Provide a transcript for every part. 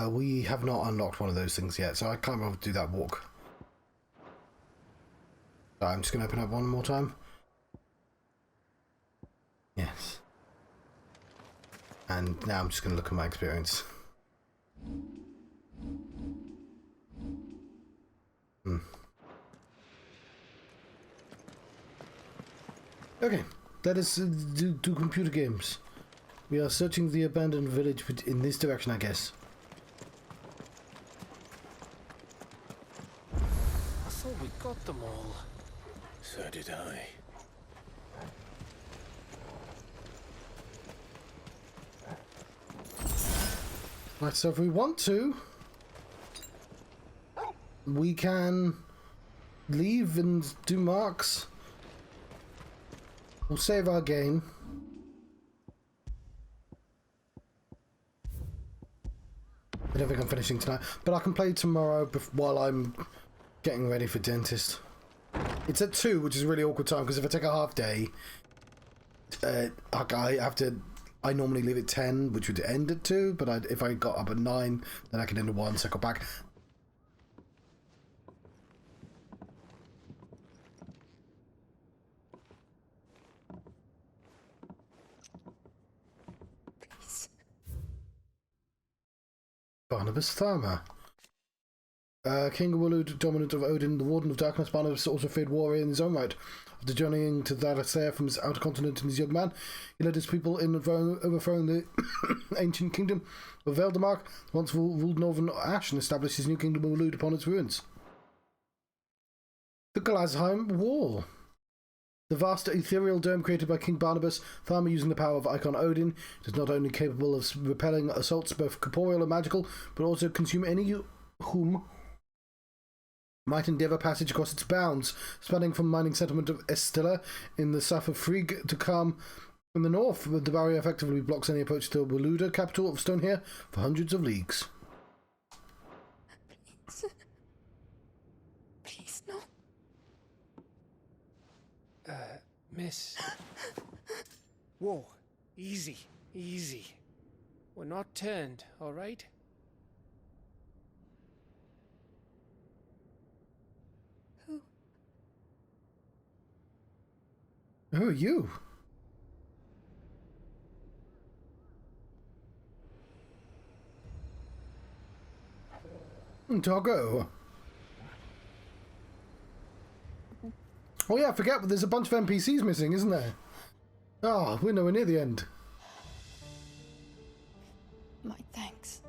We have not unlocked one of those things yet, so I can't remember to do that walk. So I'm just going to open up one more time. Yes. And now I'm just going to look at my experience. Okay, let us do computer games. We are searching the abandoned village in this direction, I guess. I thought we got them all. So did I. Right, so if we want to, we can leave and do marks. We'll save our game. I don't think I'm finishing tonight, but I can play tomorrow while I'm getting ready for dentist. It's at 2, which is a really awkward time, because if I take a half day, I normally leave at 10, which would end at 2, but if I got up at 9, then I could end at 1, so I go back. Barnabas Tharmr. King of Waloed, dominant of Odin, the Warden of Darkness, Barnabas also feared warrior in his own right. After journeying to Thalassea from his outer continent in his young man, he led his people in overthrowing the ancient kingdom of Veldemark, once ruled northern Ash, and established his new kingdom of Waloed upon its ruins. The Glasheim Wall. The vast ethereal dome created by King Barnabas Tharmr using the power of Icon Odin is not only capable of repelling assaults both corporeal and magical, but also consume any whom might endeavour passage across its bounds, spanning from mining settlement of Estella in the south of Frigg to Calm in the north. The barrier effectively blocks any approach to Waloed, capital of Stonehere, for hundreds of leagues. Please, no. Miss. Whoa, easy, easy. We're not turned, all right? Who are you? Doggo. Oh yeah, I forget, there's a bunch of NPCs missing, isn't there? Oh, we're nowhere near the end. My thanks,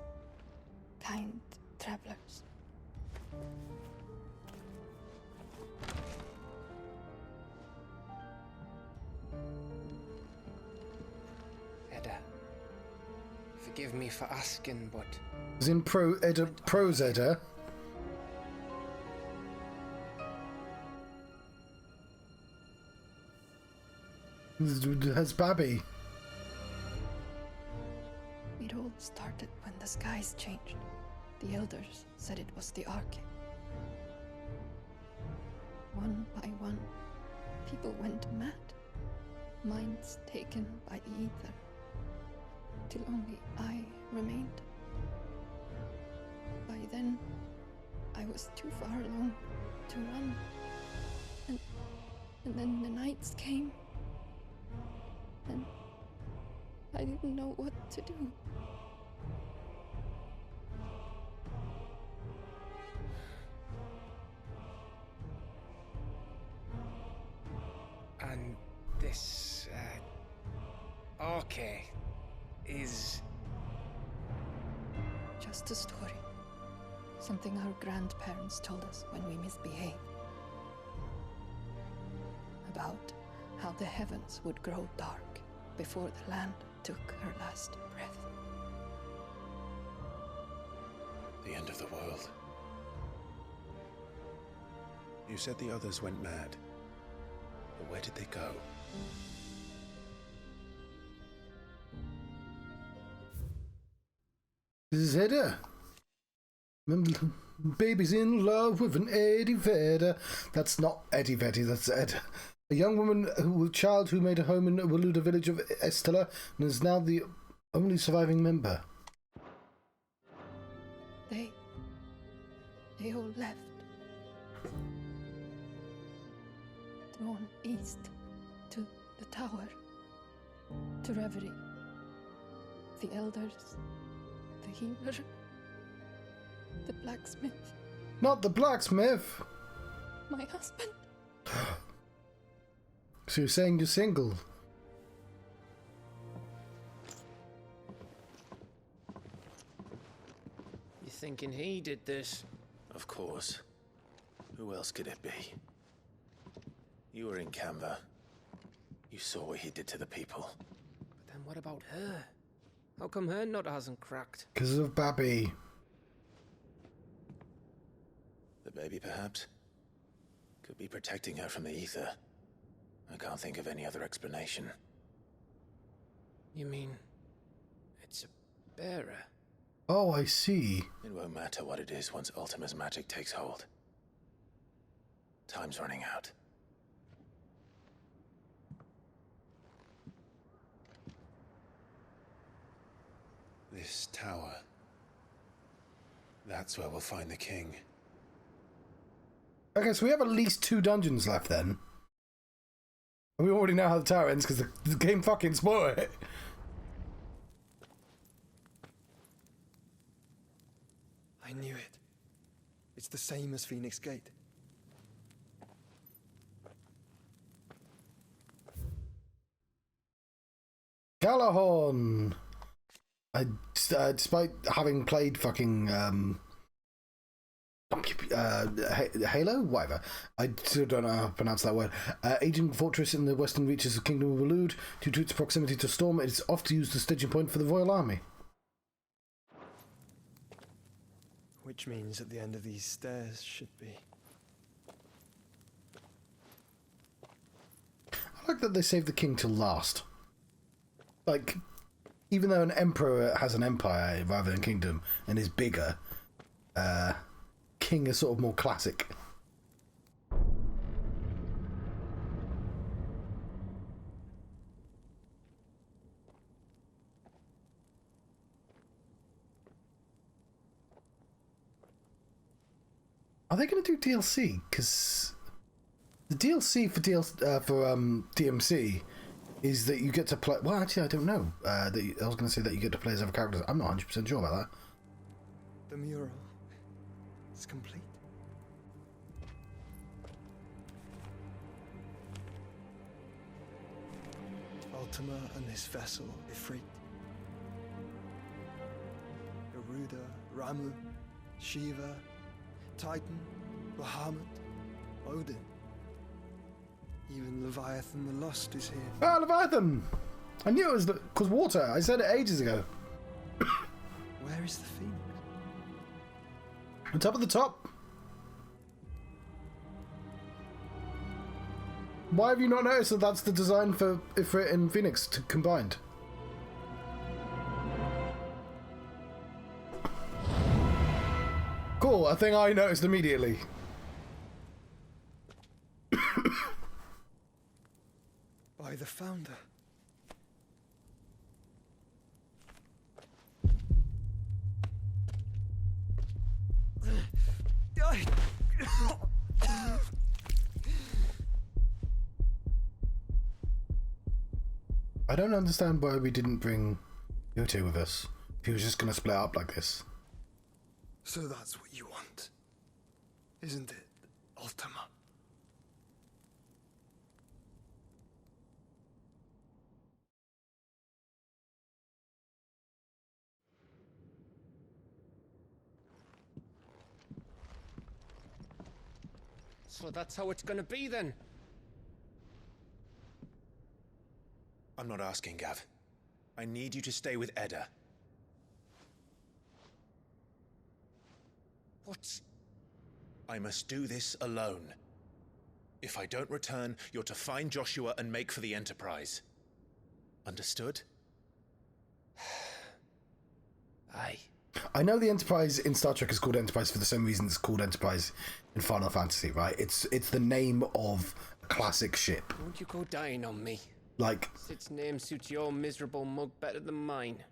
kind travelers. Edda, forgive me for asking, but... As in prose Edda. Has Babby. It all started when the skies changed. The elders said it was the Arche. One by one, people went mad. Minds taken by the ether. Till only I remained. By then, I was too far along to run. And then the nights came. And I didn't know what to do. And this, Arche is... Just a story. Something our grandparents told us when we misbehaved. About how the heavens would grow dark before the land took her last breath. The end of the world. You said the others went mad. But where did they go? This is Edda. Baby's in love with an Eddie Vedder. That's not Eddie Vedder, that's Edda. A young woman child who made a home in the Waloed village of Estella and is now the only surviving member. they all left. Drawn east to the tower, to Reverie. The elders, the healer, the blacksmith, Not the blacksmith! my husband. So you're saying you're single? You thinking he did this? Of course. Who else could it be? You were in Canva. You saw what he did to the people. But then what about her? How come her nut hasn't cracked? Because of Babby. The baby, perhaps? Could be protecting her from the ether. I can't think of any other explanation. You mean it's a bearer? Oh, I see. It won't matter what it is once Ultima's magic takes hold. Time's running out. This tower. That's where we'll find the king. Okay, so we have at least 2 dungeons left then. And we already know how the tower ends because the game fucking spoiled it. I knew it. It's the same as Phoenix Gate. Galahorn! Despite having played fucking Halo? Whatever. I still don't know how to pronounce that word. Aging fortress in the western reaches of the Kingdom of Waloed. Due to its proximity to Storm, it is often used as staging point for the Royal Army. Which means at the end of these stairs should be. I like that they saved the king till last. Like, even though an emperor has an empire rather than kingdom and is bigger, king is sort of more classic. Are they going to do DLC? Because the DLC for DMC is that you get to play. Well, actually, I don't know. I was going to say that you get to play as other characters. I'm not 100% sure about that. The mural is complete. Ultima and his vessel, Ifrit. Garuda, Ramu, Shiva, Titan, Bahamut, Odin. Even Leviathan the Lost is here. Ah, Leviathan! I knew it was because water. I said it ages ago. Where is the Phoenix? On top of the top. Why have you not noticed that that's the design for Ifrit and Phoenix combined? Cool, a thing I noticed immediately. By the founder. I don't understand why we didn't bring Yote with us. If he was just going to split up like this. So that's what you want, isn't it, Ultima? So that's how it's gonna be then? I'm not asking, Gav. I need you to stay with Edda. What's... I must do this alone. If I don't return, you're to find Joshua and make for the Enterprise. Understood? Aye. I know the Enterprise in Star Trek is called Enterprise for the same reason it's called Enterprise in Final Fantasy, right? It's the name of a classic ship. Won't you go dying on me? Like, Sid's name suits your miserable mug better than mine.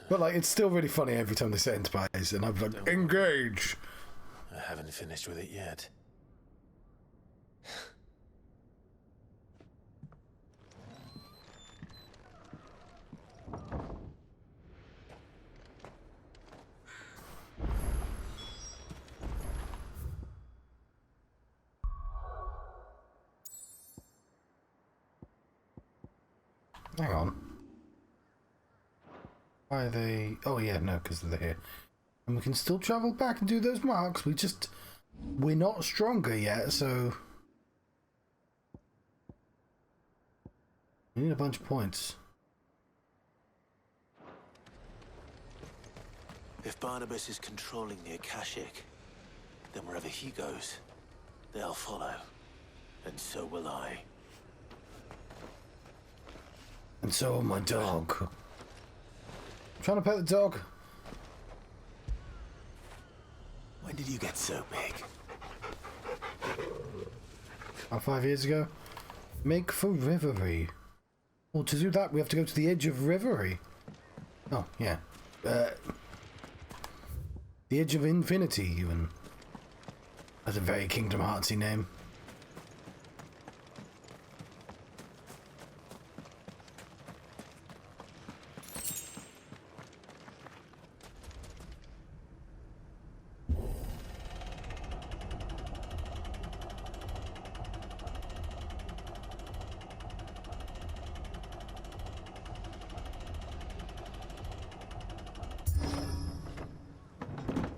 But like, it's still really funny every time they say Enterprise, and I'm like, engage. I haven't finished with it yet. Hang on. Why are they... Oh yeah, no, because they're here. And we can still travel back and do those marks. We're not stronger yet, so... We need a bunch of points. If Barnabas is controlling the Akashic, then wherever he goes, they'll follow. And so will I. And so will my dog. I'm trying to pet the dog. When did you get so big? About 5 years ago. Make for Reverie. Well, to do that, we have to go to the edge of Reverie. Oh, yeah. The edge of infinity, even. That's a very Kingdom Heartsy name.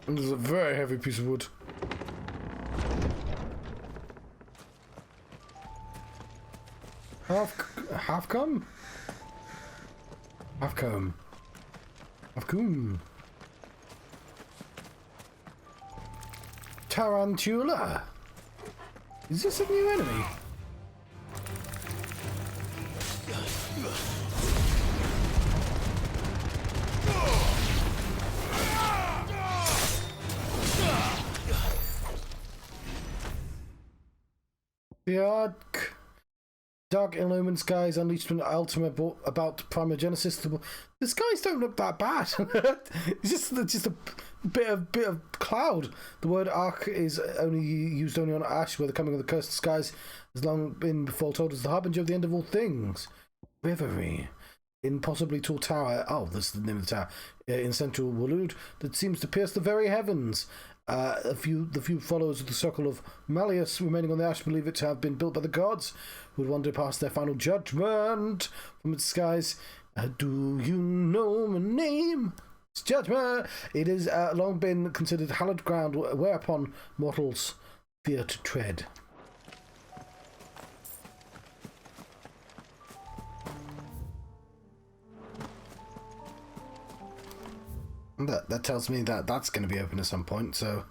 And there's a very heavy piece of wood. Half come? Half come. Half come. Tarantula. Is this a new enemy? The dark illumined skies unleashed an ultimate about primogenesis. The skies don't look that bad. It's just a bit of cloud. The word arc is used only on Ash, where the coming of the cursed skies has long been foretold as the harbinger of the end of all things. Reverie. In possibly tall tower. Oh, this is the name of the tower. In central Waloed, that seems to pierce the very heavens. The few followers of the Circle of Malleus remaining on the Ash believe it to have been built by the gods, who would wander past their final judgment from its skies. Do you know my name? It's Judgment. It has long been considered hallowed ground whereupon mortals fear to tread. That tells me that that's going to be open at some point, so...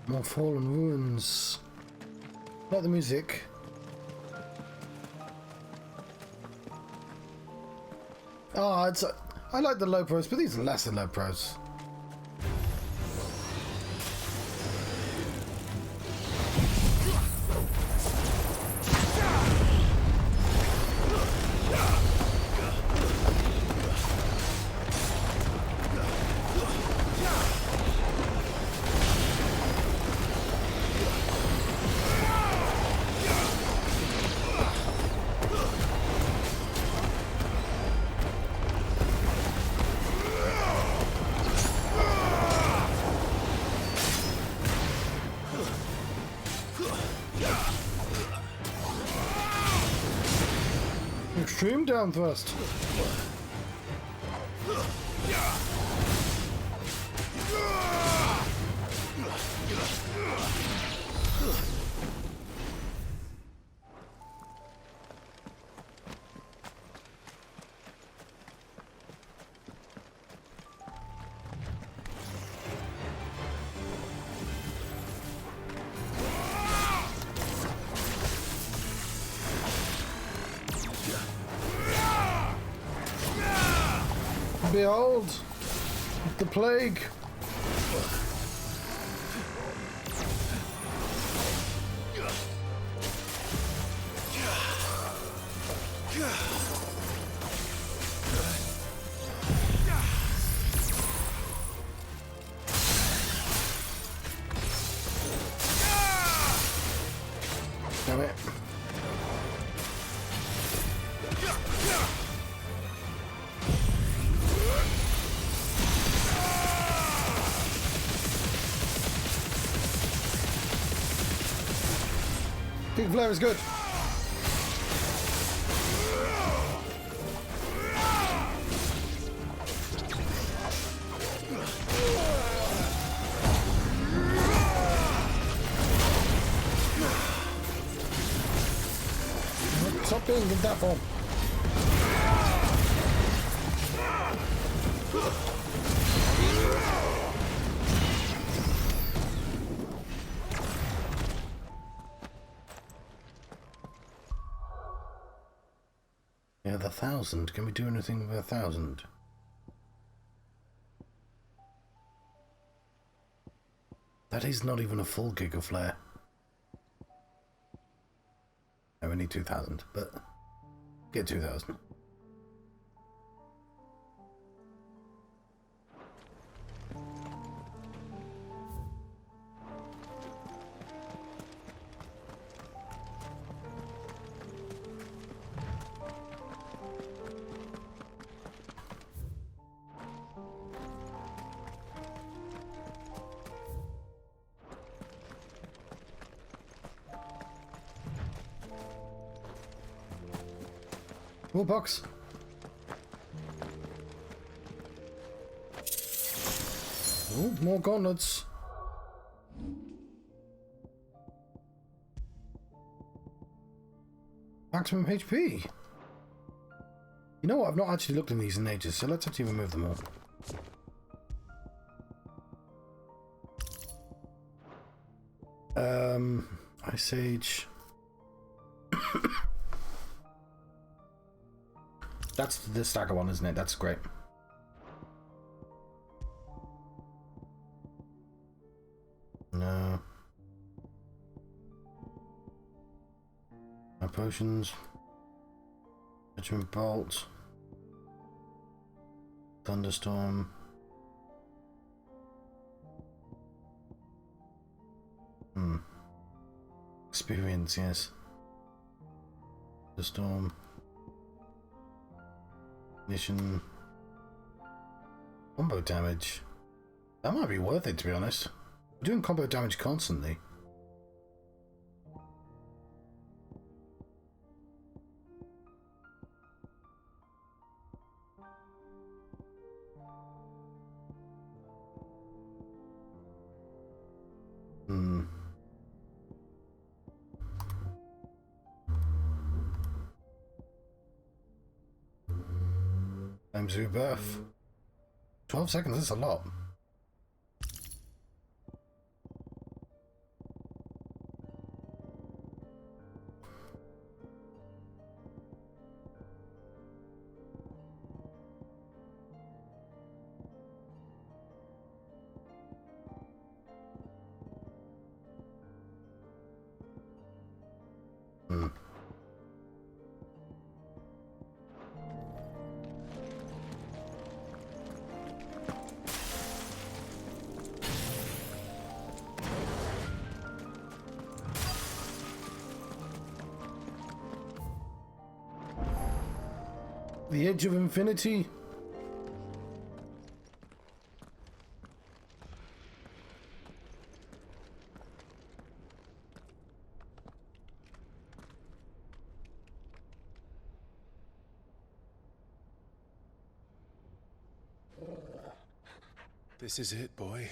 More fallen ruins. Like the music. Oh, I like the low pros, but these are less than low pros. Extreme down thrust. Behold, the plague. Damn it. Big flare is good. Stop being in that form. Yeah, the 1,000. Can we do anything with 1,000? That is not even a full gig of flare. I only need 2,000, but get 2,000. More box. Oh, more gauntlets. Maximum HP. You know what? I've not actually looked in these in ages, so let's actually remove them all. Ice Age. That's the stagger one, isn't it? That's great. No. No potions. Judgment Bolt. Thunderstorm. Experience, yes. The storm. Ignition. Combo damage. That might be worth it, to be honest. We're doing combo damage constantly. Times rebirth. 12 seconds, that's a lot. The Edge of Infinity. This is it, boy.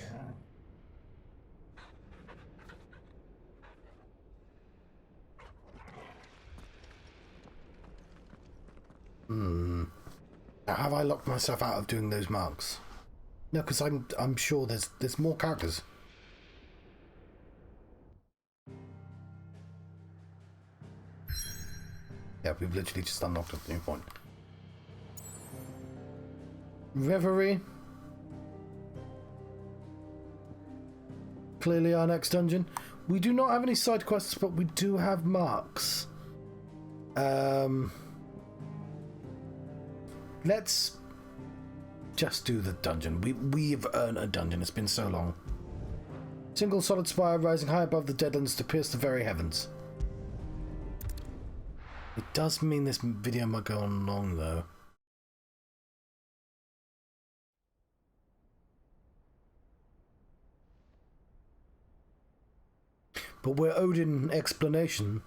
Have I locked myself out of doing those marks? No, because I'm sure there's more characters. Yeah, we've literally just unlocked a new point. Reverie. Clearly our next dungeon. We do not have any side quests, but we do have marks. Let's just do the dungeon. We've earned a dungeon. It's been so long. Single solid spire rising high above the deadlands to pierce the very heavens. It does mean this video might go on long, though. But we're Odin explanation.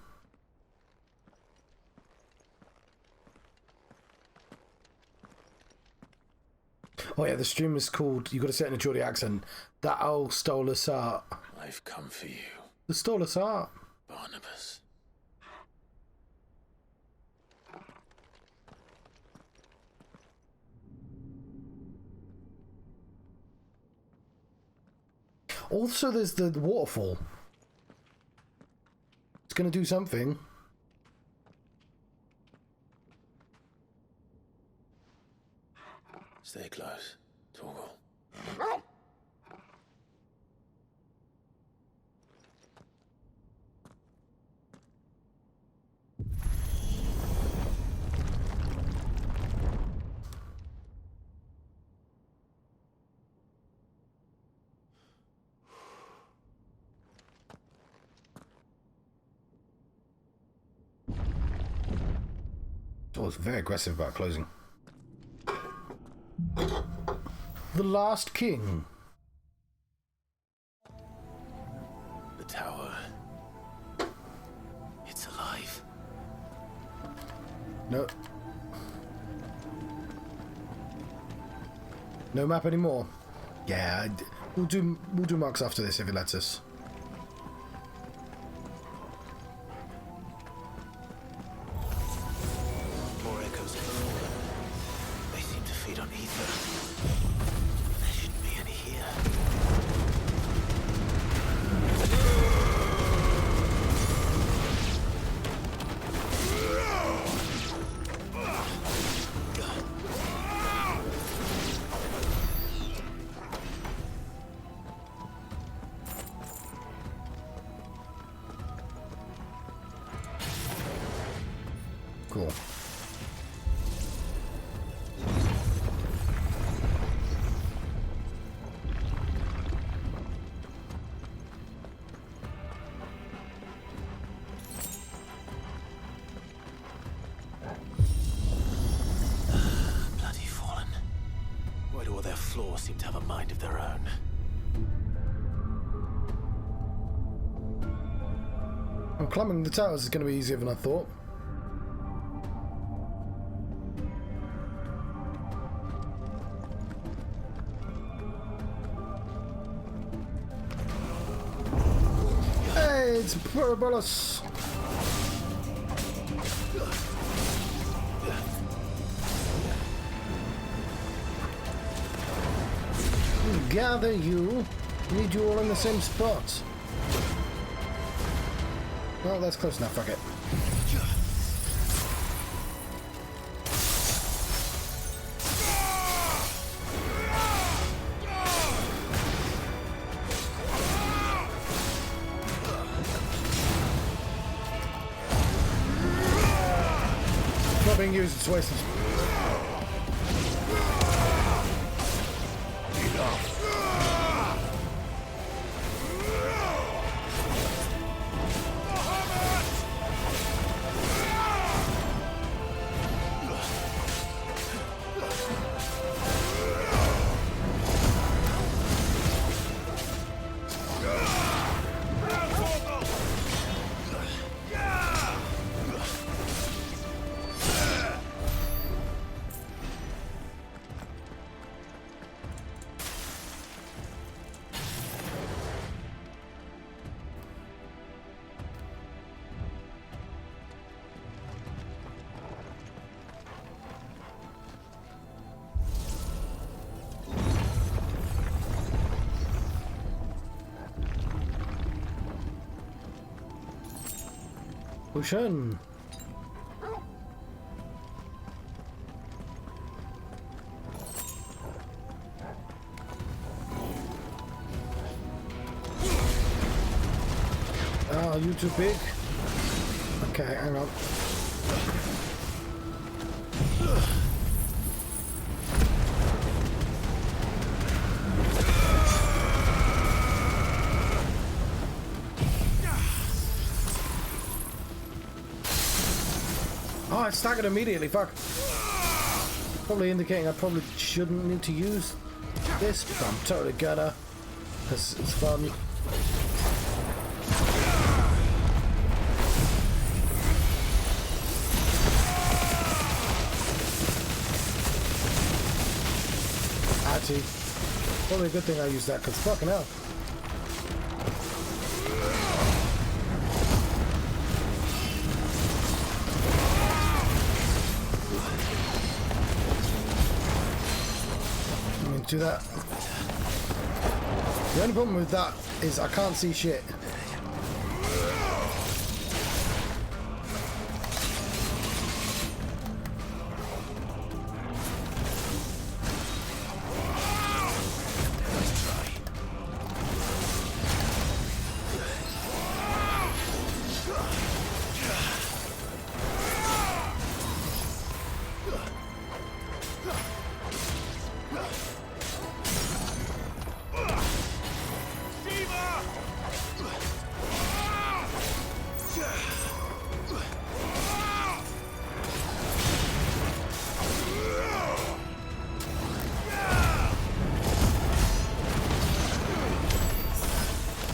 Oh yeah, the stream is called, you got to say it in a Geordie accent, That Old Stole Us Art. I've come for you, The Stole Us Art. Barnabas. Also, there's the waterfall. It's going to do something. Stay close, Torgal. Oh, it's very aggressive about closing. The Last King. The tower. It's alive. No. No map anymore. Yeah, we'll do marks after this if it lets us. More echoes of the fallen. They seem to feed on ether. There shouldn't be any here. Cool. Bloody fallen. Why do all their floors seem to have a mind of their own? Well, climbing the towers is going to be easier than I thought. Hey, it's Barnabas. Gather you. Need you all in the same spot. Well, that's close enough, fuck it. It's not being used, it's wasted. Ocean. Oh, you too big? Okay, hang on. Oh, it staggered immediately, fuck. Probably indicating I probably shouldn't need to use this, but I'm totally gonna, because it's fun. Actually, probably a good thing I use that, because fucking hell. Do that. The only problem with that is I can't see shit.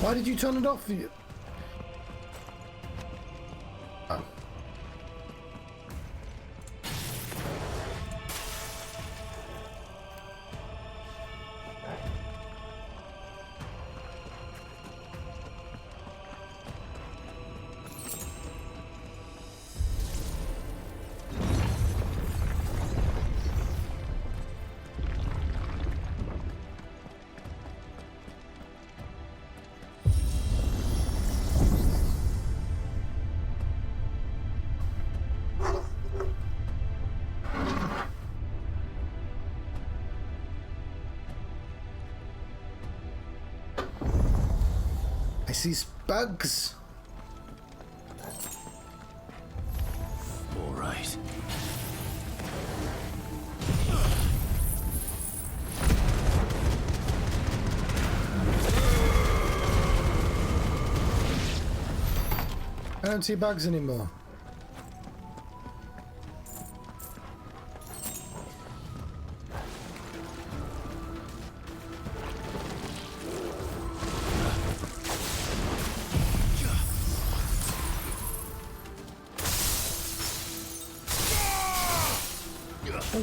Why did you turn it off? Oh. I see bugs. All right. I don't see bugs anymore.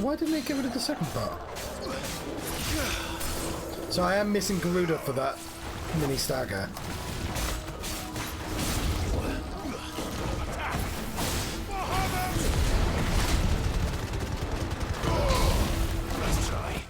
Why didn't they get rid of the second part? So I am missing Garuda for that mini stagger. Let's try.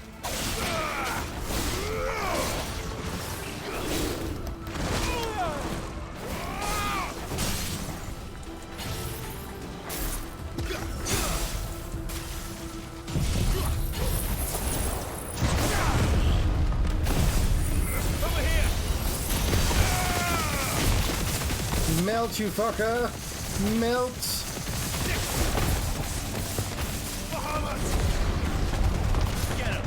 Melt, you fucker! Melt! Get him.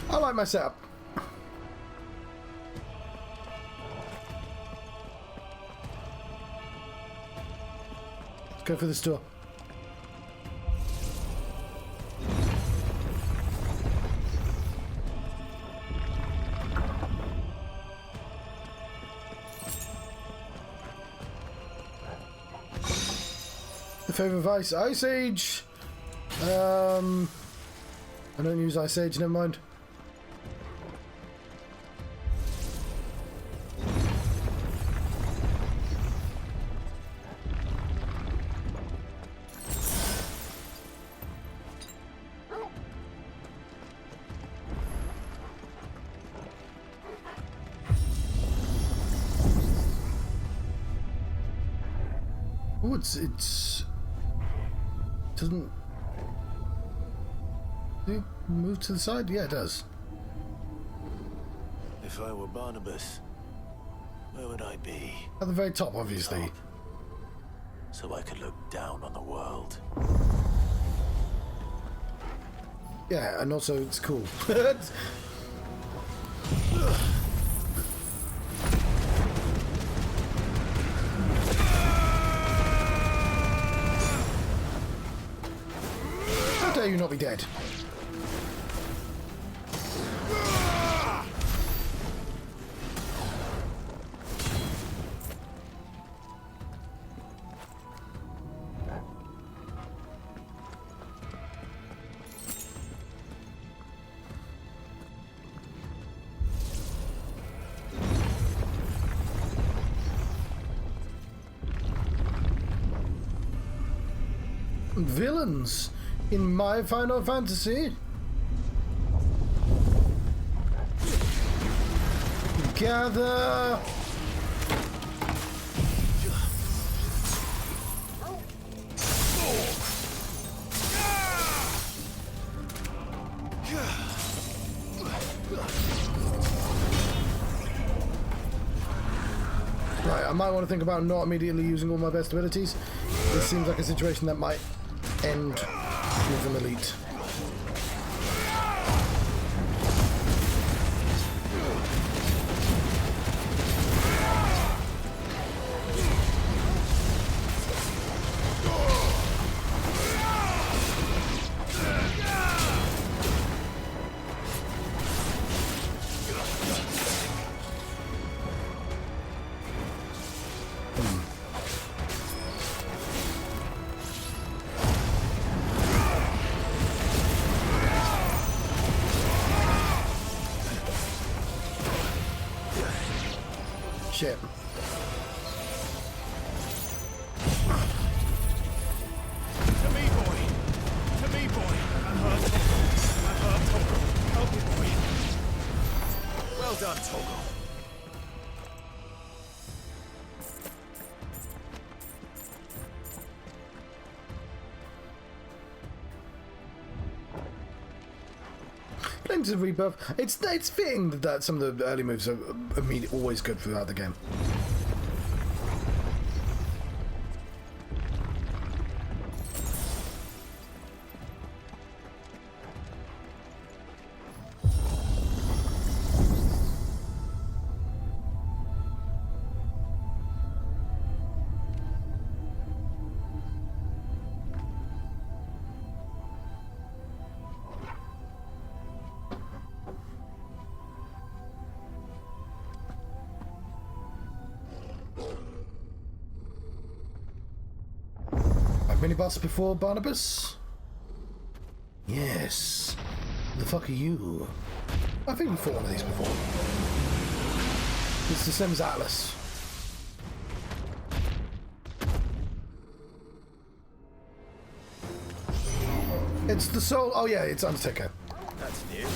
I like my setup. Let's go for this door. Favor of Ice. Ice Age! I don't use Ice Age, never mind. Oh, it's doesn't it move to the side? Yeah, it does. If I were Barnabas, where would I be? At the very top, obviously. So I could look down on the world. Yeah, and also it's cool. How dare you not be dead? Villains in my Final Fantasy. Gather. Right, I might want to think about not immediately using all my best abilities. This seems like a situation that might end with an elite. Shit. To me, boy! To me, boy! I'm hurt. I'm hurt, Toggle. Help me, boy. Well done, Toggle. Plenty of rebuff. It's fitting that some of the early moves are always good throughout the game. Mini boss before Barnabas? Yes. Who the fuck are you? I think we fought one of these before. It's the same as Atlas. It's the soul. Oh yeah, it's Undertaker. That's new.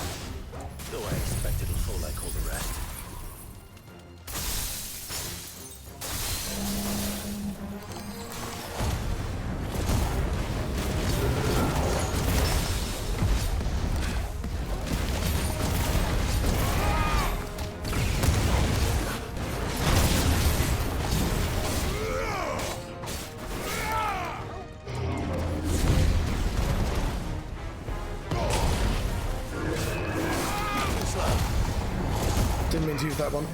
Though I expect it'll fall like all the rest. Didn't mean to use that one.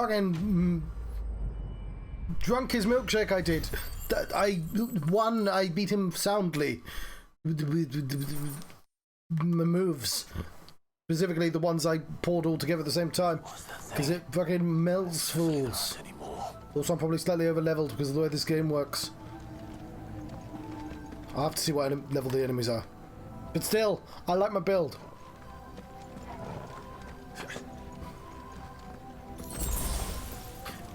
fucking drunk his milkshake. I did. I beat him soundly with moves. Specifically the ones I poured all together at the same time. Because it fucking melts fools. Also, I'm probably slightly over leveled because of the way this game works. I'll have to see what level the enemies are. But still, I like my build.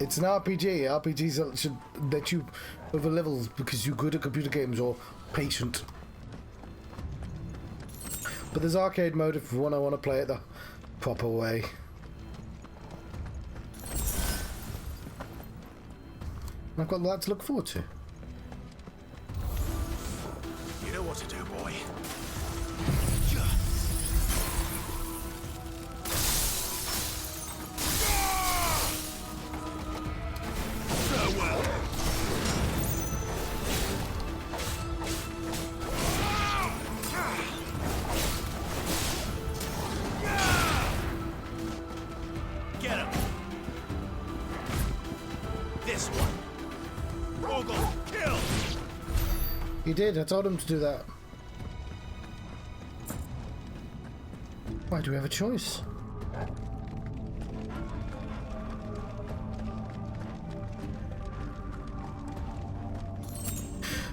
It's an RPG. RPGs should let you over levels because you're good at computer games or patient. But there's arcade mode if I want to play it the proper way. I've got that to look forward to. You know what to do, boy. Farewell. Get him. This one. Ogre, kill. He did. I told him to do that. Why do we have a choice?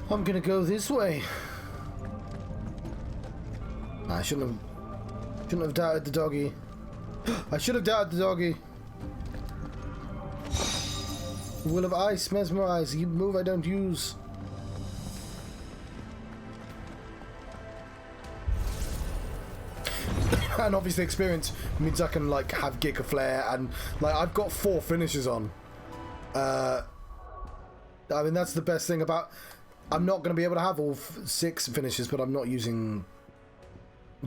I'm gonna go this way. I shouldn't have doubted the doggy. I should have doubted the doggy. Will of ice, mesmerize. You move I don't use. And obviously experience means I can like have Giga Flare and like I've got 4 finishes on. I mean that's the best thing about. I'm not going to be able to have all 6 finishes, but I'm not using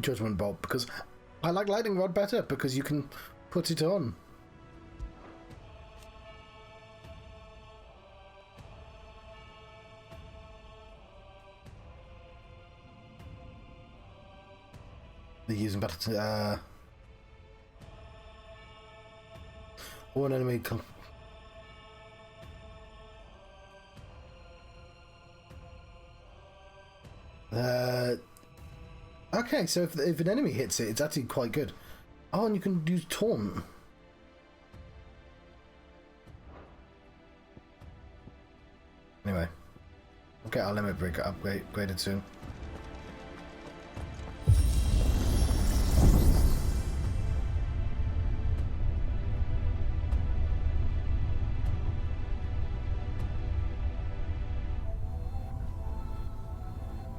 Judgment Bolt because I like Lightning Rod better because you can put it on. They're using better to one enemy okay, so if an enemy hits it, it's actually quite good. Oh, and you can use Taunt. Anyway. Okay, our limit breaker upgraded soon.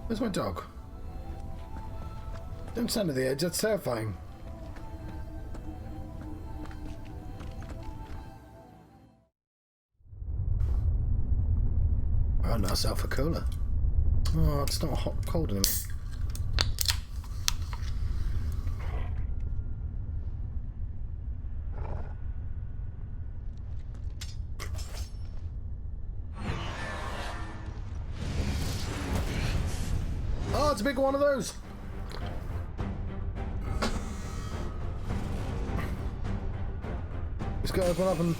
Where's my dog? Don't stand at the edge, that's terrifying. Oh, nice Alpha Cola. Oh, it's not hot, cold anymore. Oh, it's a big one of those. Let's go open up and...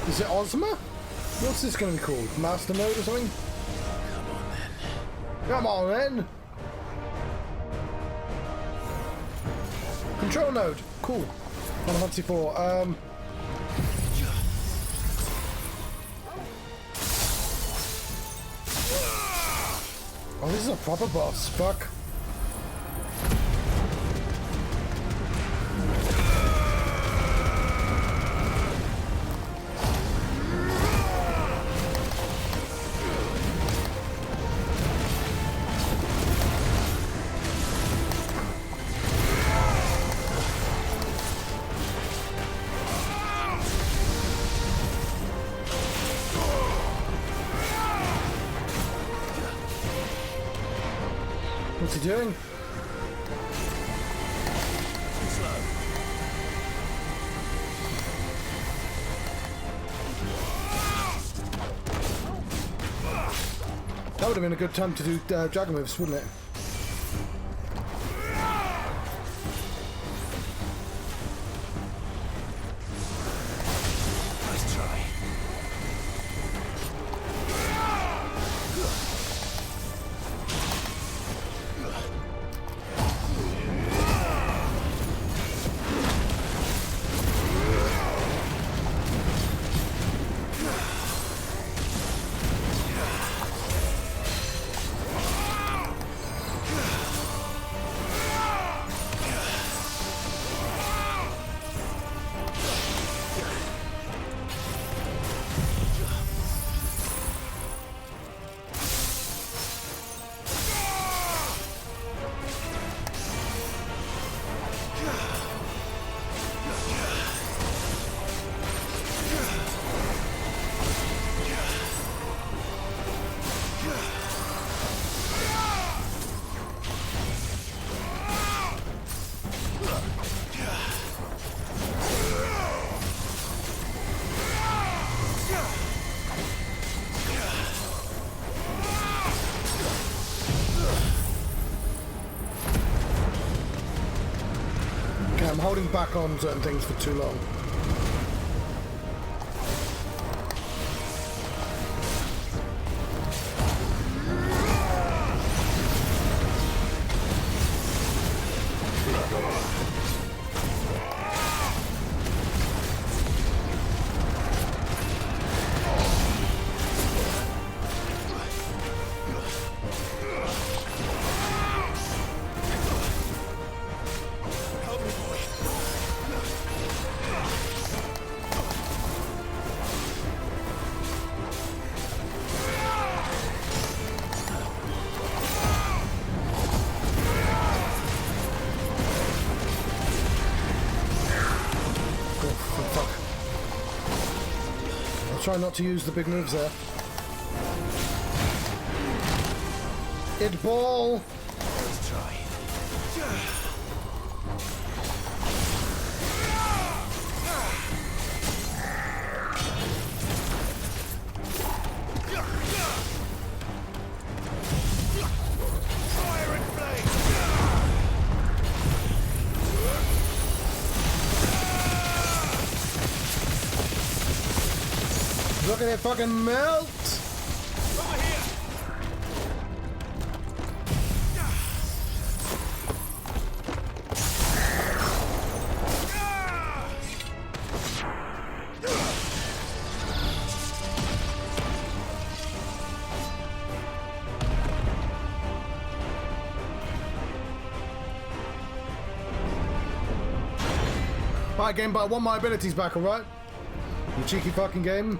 Is it Ozma? What's this going to be called? Master Mode or something? Come on then! Control Node. Cool. Final Fantasy 4. Oh, this is a proper boss. Fuck. What's he doing? That would have been a good time to do dragon moves, wouldn't it? Nice try. I'm holding back on certain things for too long. Try not to use the big moves there. It ball! Let's try. Fire and flame! Look at it fucking melt! Over here! Right, game, but I want my abilities back, alright? You cheeky fucking game.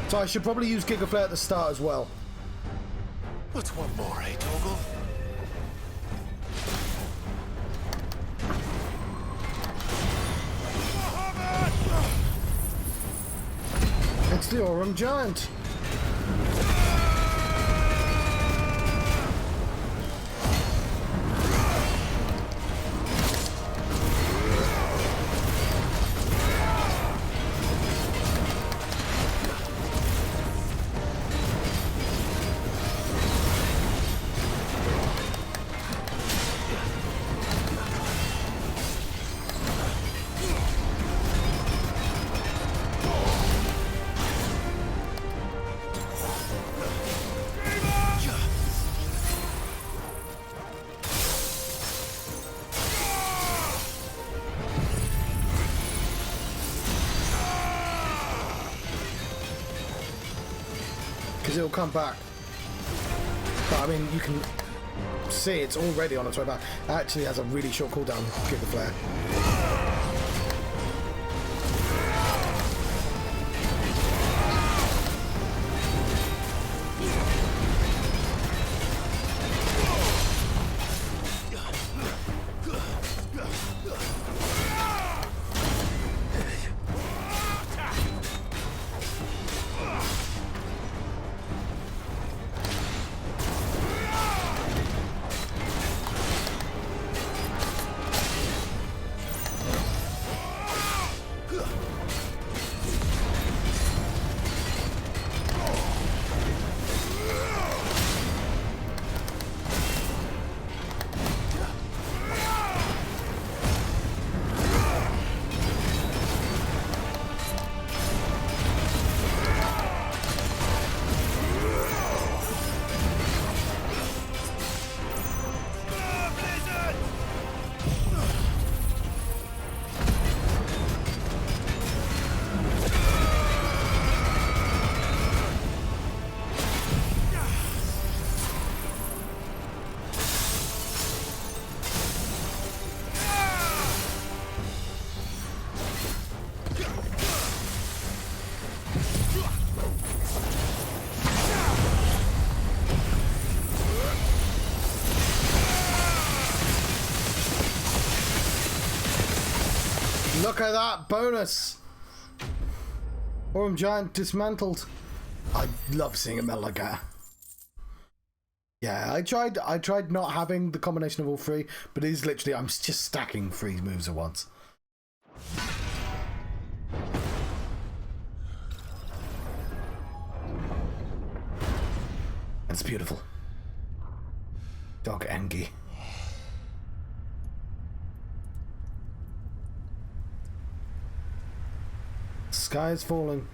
So I should probably use Giga Flare at the start as well. What's one more, eh, Toggle? It's the Aurum Giant. It'll come back, but I mean you can see it's already on its way back. It actually has a really short cooldown. Giga Flare. Look at that bonus. Aurum Giant dismantled. I love seeing it melt like that. Yeah, I tried not having the combination of all three, but it is literally, I'm just stacking 3 moves at once. It's beautiful. Dog Engi. Sky is falling.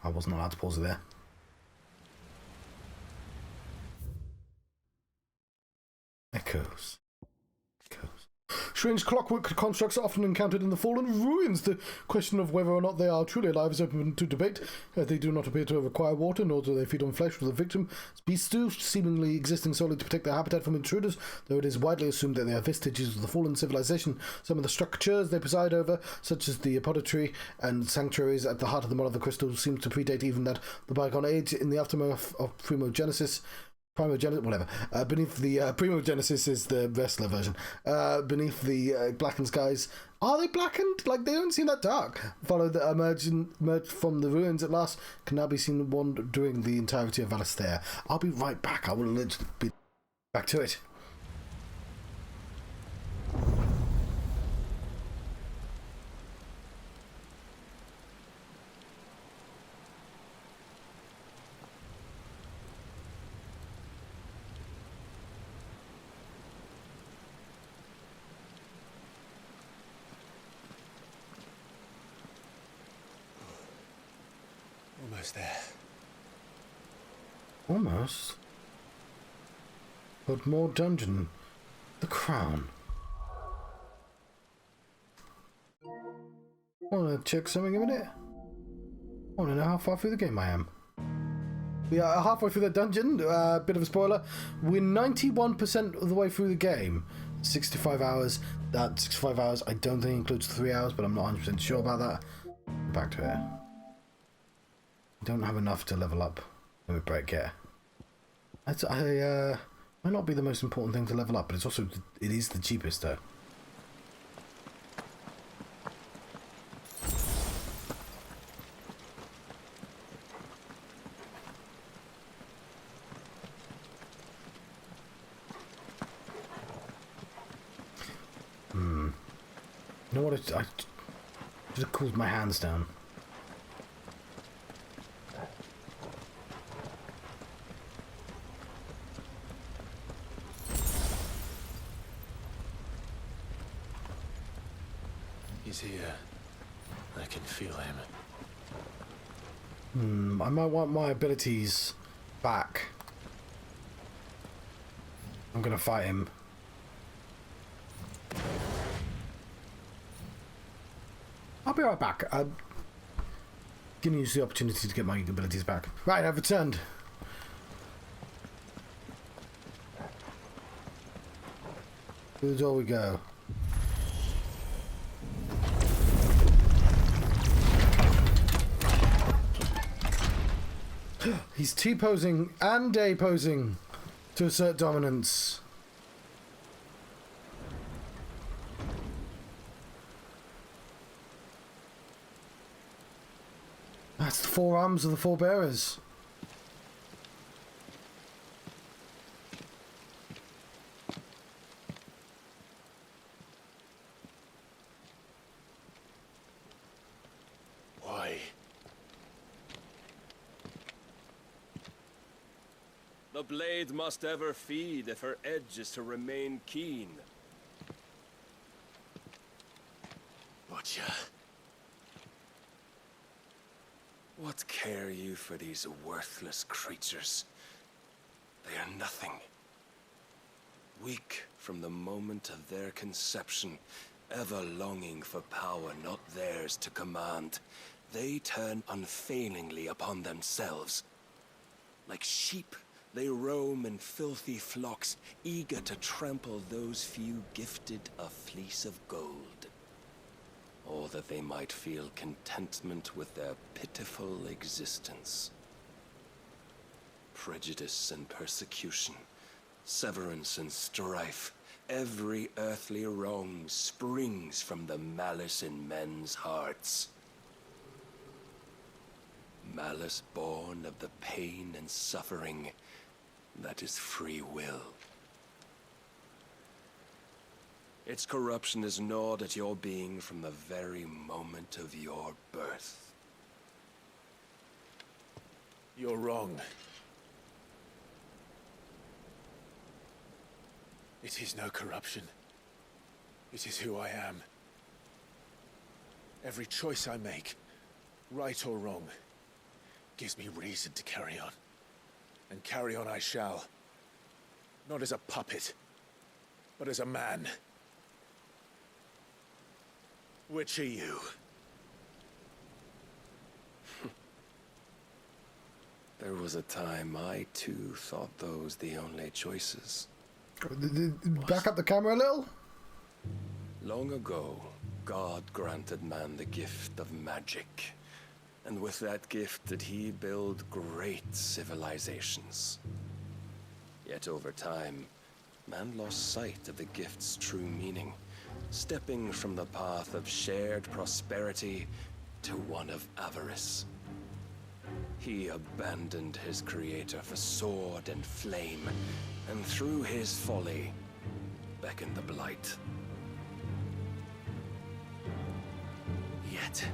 I wasn't allowed to pause it there. Echoes. Strange clockwork constructs are often encountered in the fallen ruins. The question of whether or not they are truly alive is open to debate. They do not appear to require water, nor do they feed on flesh with the victim. Beasts do, seemingly existing solely to protect their habitat from intruders, though it is widely assumed that they are vestiges of the fallen civilization. Some of the structures they preside over, such as the apodatory and sanctuaries at the heart of the Mother of the Crystal, seem to predate even that the bygone age. In the aftermath of primogenesis, whatever. Beneath the primogenesis is the wrestler version. Beneath the blackened skies, are they blackened? Like, they don't seem that dark. Follow the emerged from the ruins at last can now be seen wandering the entirety of Valisthea. I'll be right back. I will literally be back to it. Almost there. Almost. But more dungeon. The crown. Wanna check something a minute? Wanna know how far through the game I am? We are halfway through the dungeon. Bit of a spoiler. We're 91% of the way through the game. 65 hours. That 65 hours I don't think includes 3 hours, but I'm not 100% sure about that. Back to it. I don't have enough to level up with a break yet. Might not be the most important thing to level up, but it's also, it is the cheapest though. You know what? I should have cooled my hands down. He's here. I can feel him. I might want my abilities back. I'm gonna fight him. I'll be right back. I'm gonna use the opportunity to get my abilities back. Right, I've returned. Through the door we go. He's T-posing and A-posing to assert dominance. That's the 4 arms of the 4 bearers. Why? The blade must ever feed if her edge is to remain keen. Butcher. What care you for these worthless creatures? They are nothing. Weak from the moment of their conception, ever longing for power not theirs to command, they turn unfailingly upon themselves. Like sheep, they roam in filthy flocks, eager to trample those few gifted a fleece of gold. Or that they might feel contentment with their pitiful existence. Prejudice and persecution, severance and strife, every earthly wrong springs from the malice in men's hearts. Malice born of the pain and suffering that is free will. Its corruption is gnawed at your being from the very moment of your birth. You're wrong. It is no corruption. It is who I am. Every choice I make, right or wrong, gives me reason to carry on. And carry on I shall. Not as a puppet, but as a man. Which are you? There was a time I too thought those the only choices. Back up the camera a little. Long ago, God granted man the gift of magic. And with that gift did he build great civilizations. Yet over time, man lost sight of the gift's true meaning, stepping from the path of shared prosperity to one of avarice. He abandoned his creator for sword and flame, and through his folly, beckoned the blight. Yet,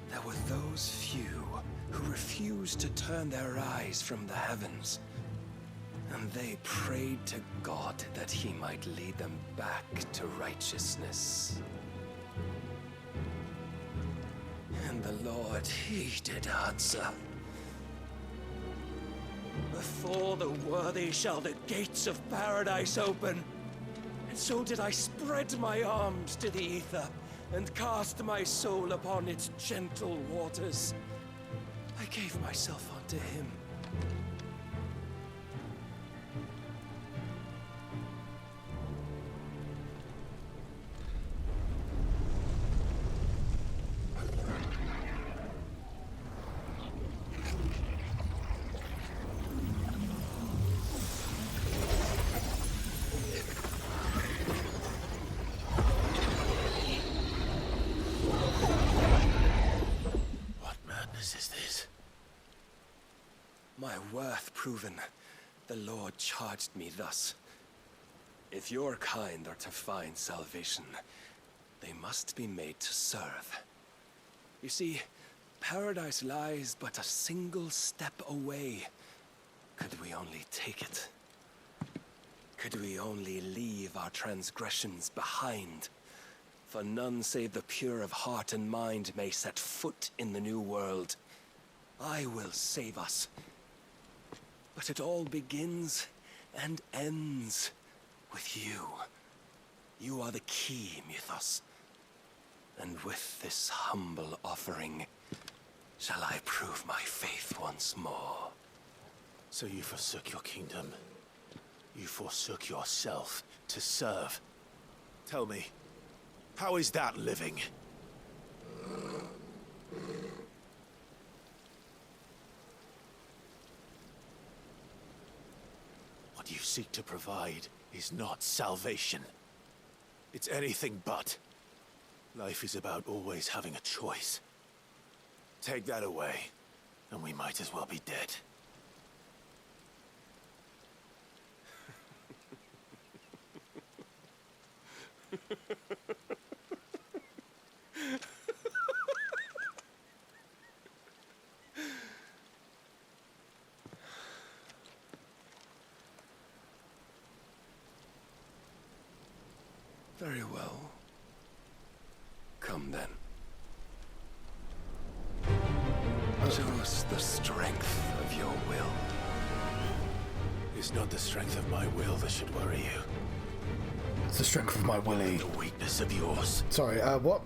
there were those few who refused to turn their eyes from the heavens, and they prayed to God that he might lead them back to righteousness. And the Lord, he did answer. Before the worthy shall the gates of paradise open. And so did I spread my arms to the ether, and cast my soul upon its gentle waters. I gave myself unto him. My worth proven, the Lord charged me thus. If your kind are to find salvation, they must be made to serve. You see, paradise lies but a single step away. Could we only take it? Could we only leave our transgressions behind? For none save the pure of heart and mind may set foot in the new world. I will save us. But it all begins and ends with you. You are the key, Mythos. And with this humble offering, shall I prove my faith once more. So you forsook your kingdom. You forsook yourself to serve. Tell me, how is that living? What you seek to provide is not salvation. It's anything but. Life is about always having a choice. Take that away, and we might as well be dead. Very well. Come then. Show us the strength of your will. It's not the strength of my will that should worry you. It's the strength of my willy. The weakness of yours. Sorry, what?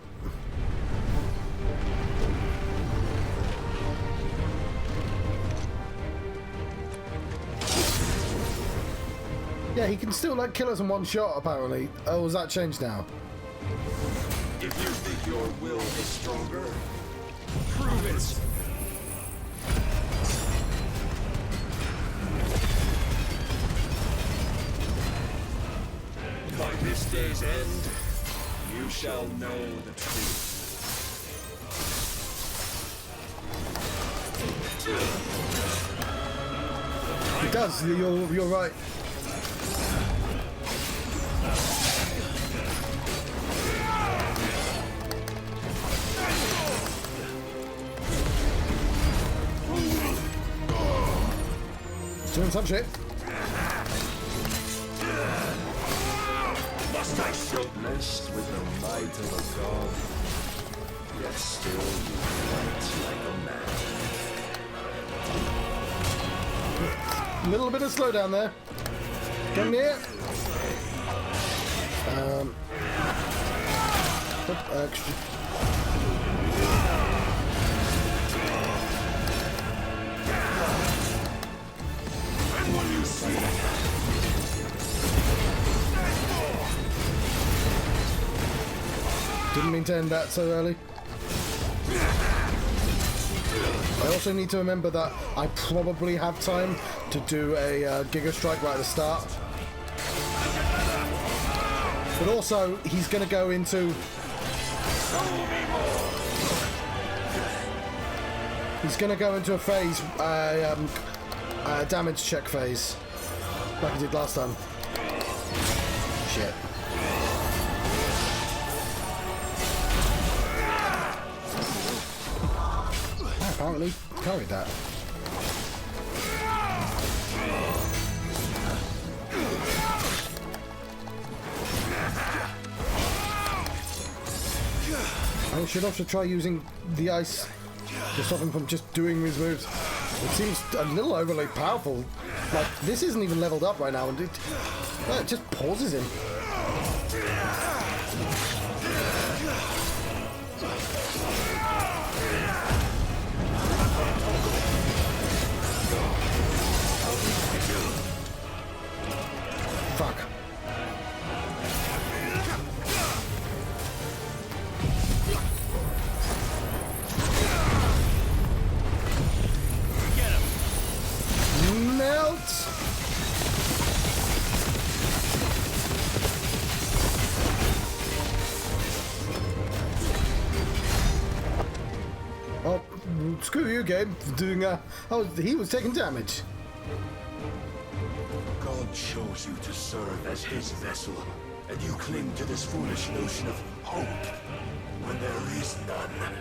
Yeah, he can still, like, kill us in one shot, apparently. Oh, has that changed now? If you think your will is stronger, prove it! day's end, you shall know the truth. It does. You're right. Doing some shit. Must I show blessed with the might of a god? Yet still you fight like a man. Little bit of slowdown there. Come near. Extra. And when you see Didn't mean to end that so early. I also need to remember that I probably have time to do a Giga Strike right at the start. But also, he's going to go into... He's going to go into a phase, damage check phase, like he did last time. Shit. I apparently carried that. I should also try using the ice to stop him from just doing his moves. It seems a little overly powerful. Like, this isn't even leveled up right now, and it just pauses him. Fuck. Melt! Oh, screw you, Gabe, for doing he was taking damage. God chose you to serve as his vessel, and you cling to this foolish notion of hope when there is none.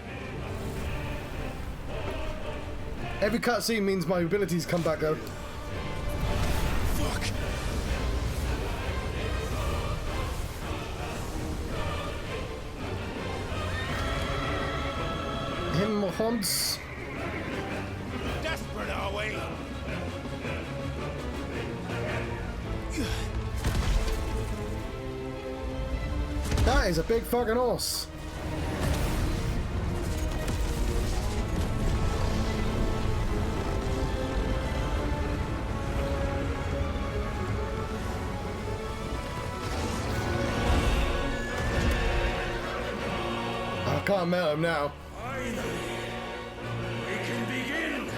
Every cutscene means my abilities come back, though. Fuck! Him haunts. Desperate, are we? That is a big fucking horse. I can't melt him now. Finally, we can begin.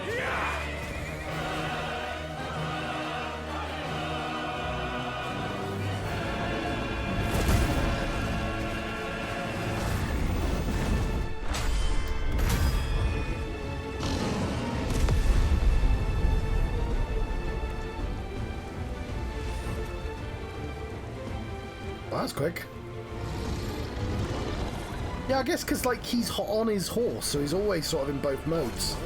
Yeah. Well, that's quick. Yeah, I guess because like he's on his horse, so he's always sort of in both modes.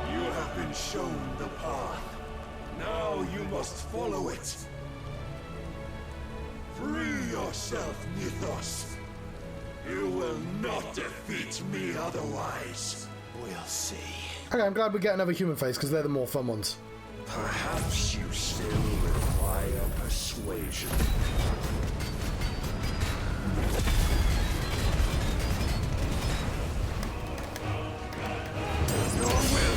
You have been shown the path. Now you must follow it. Free yourself, Mythos. You will not defeat me otherwise. We'll see. Okay, I'm glad we get another human face because they're the more fun ones. Perhaps you still require persuasion. Your will.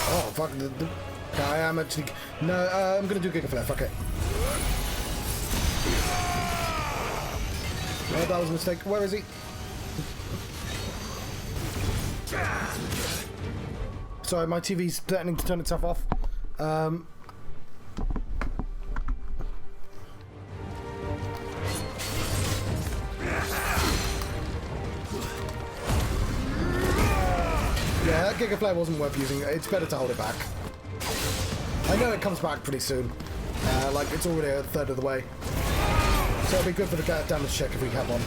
Oh, fuck. I am actually... No, I'm going to do Giga Flare. Fuck it. Oh, that was a mistake. Where is he? Sorry, my TV's threatening to turn itself off. Yeah, that Giga Flare wasn't worth using. It's better to hold it back. I know it comes back pretty soon. Like, it's already a third of the way. So it'll be good for the damage check if we have one.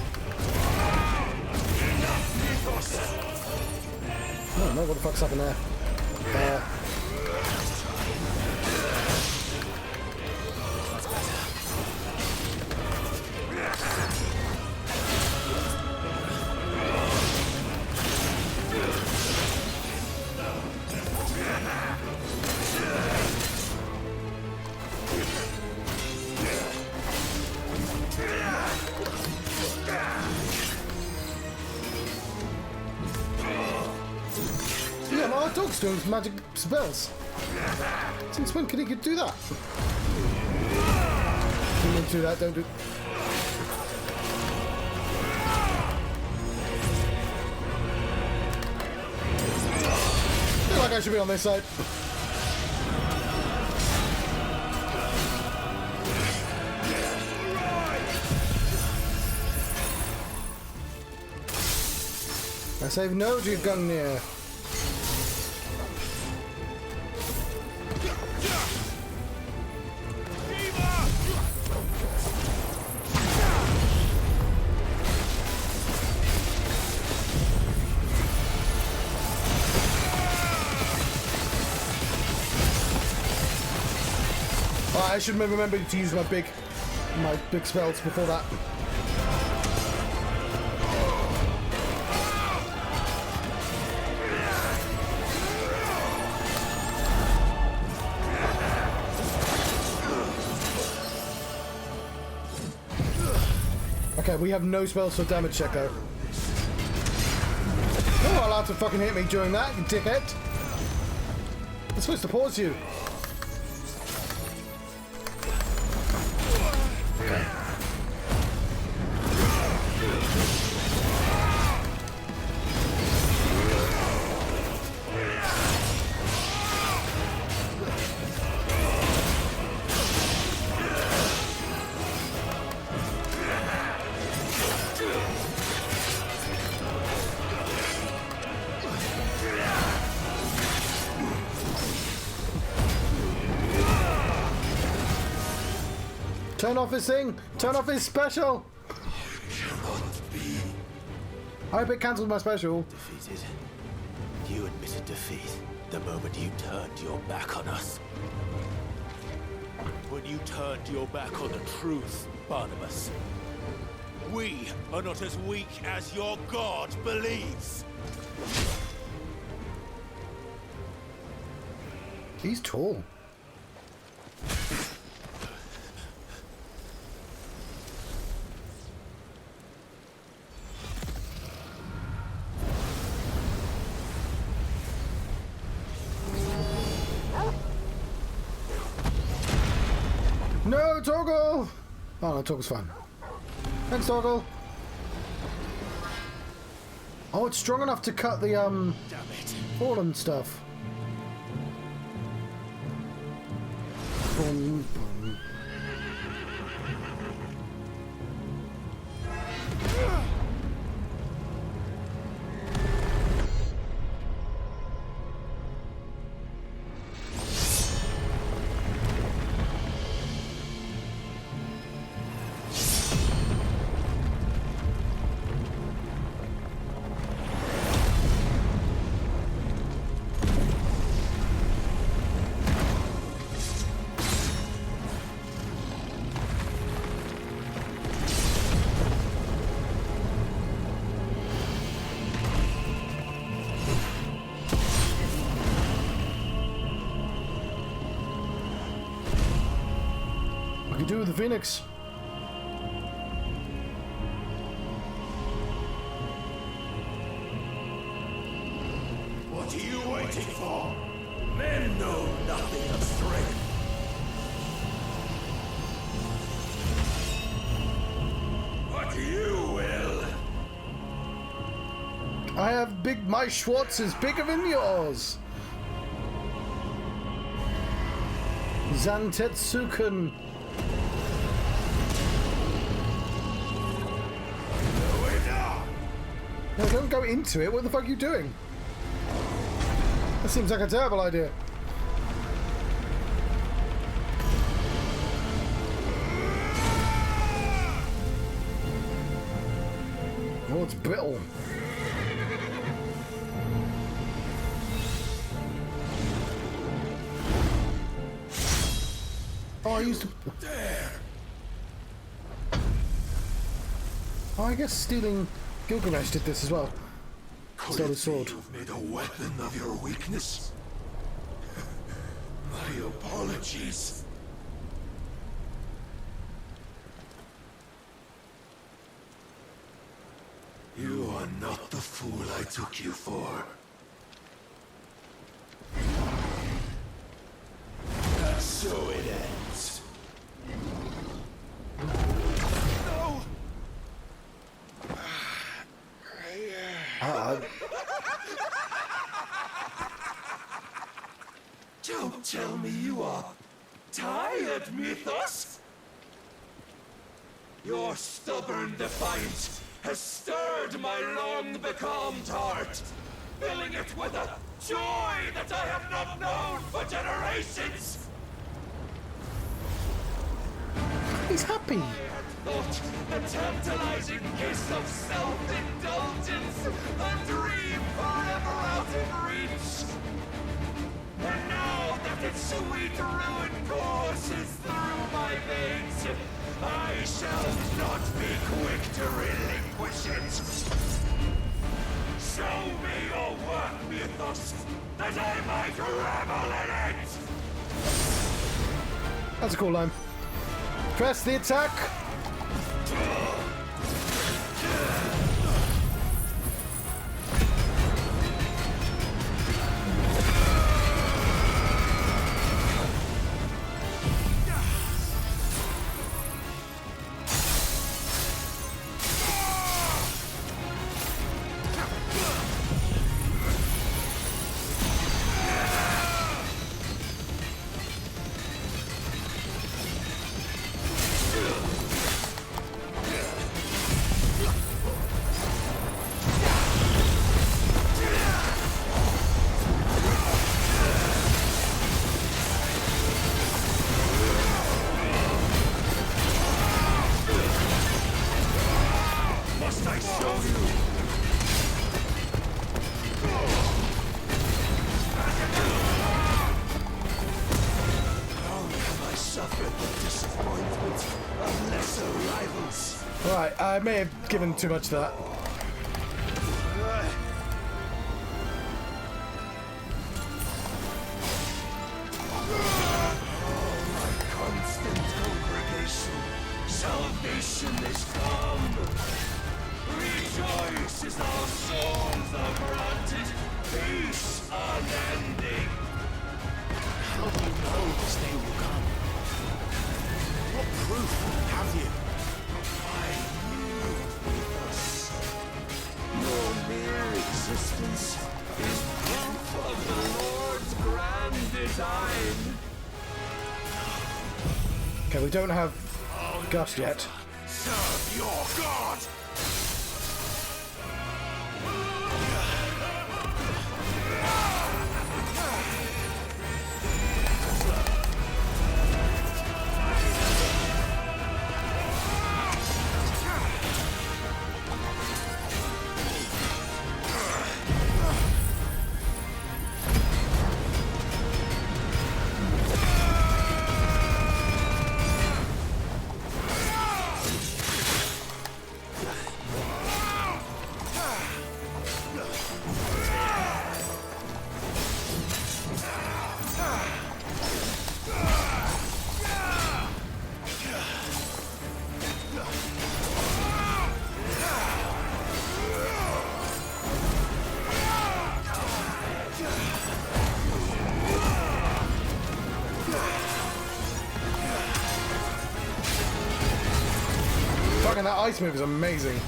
Oh no, what the fuck's happened there? Yeah, my dog's doing magic spells. Since when can he do that? You need to do that, don't do... I feel like I should be on this side. I save no to gun near. I should remember to use my big spells before that. Okay, we have no spells for damage check though. You're not allowed to fucking hit me during that, you dickhead. I'm supposed to pause you. Turn off his thing! Turn off his special! I hope it cancelled my special. Defeated. You admitted defeat the moment you turned your back on us. When you turned your back on the truth, Barnabas. We are not as weak as your god believes. He's tall. No, Toggle! Oh no, Toggle's fine. Thanks, Toggle. Oh, it's strong enough to cut the fallen stuff. Boom, boom. Do with the Phoenix. What are you waiting for? Men! I have my Schwartz is bigger than yours. Zantetsuken. No, don't go into it. What the fuck are you doing? That seems like a terrible idea. Oh, it's brittle. Oh, I used to... Oh, I guess stealing Gilgamesh did this as well. Stole his sword. You've made a weapon of your weakness. My apologies. You are not the fool I took you for. So it ends. No! Don't tell me you are tired, Mythos! Your stubborn defiance has stirred my long-becalmed heart, filling it with a joy that I have not known for generations! He's happy. I thought a tantalizing kiss of self-indulgence, a dream forever out of reach. And now that its sweet ruin courses through my veins, I shall not be quick to relinquish it. Show me your work, Mythos, that I might revel in it! That's a cool line. Press the attack! Alright, I may have given too much to that. Salvation is come! Rejoice as our souls are granted peace unending! How do you know this day will come? What proof have you? I knew Mythos. Your mere existence is proof of the Lord's grand design. Okay, we don't have Gus yet. Serve your God! Fucking that ice move is amazing.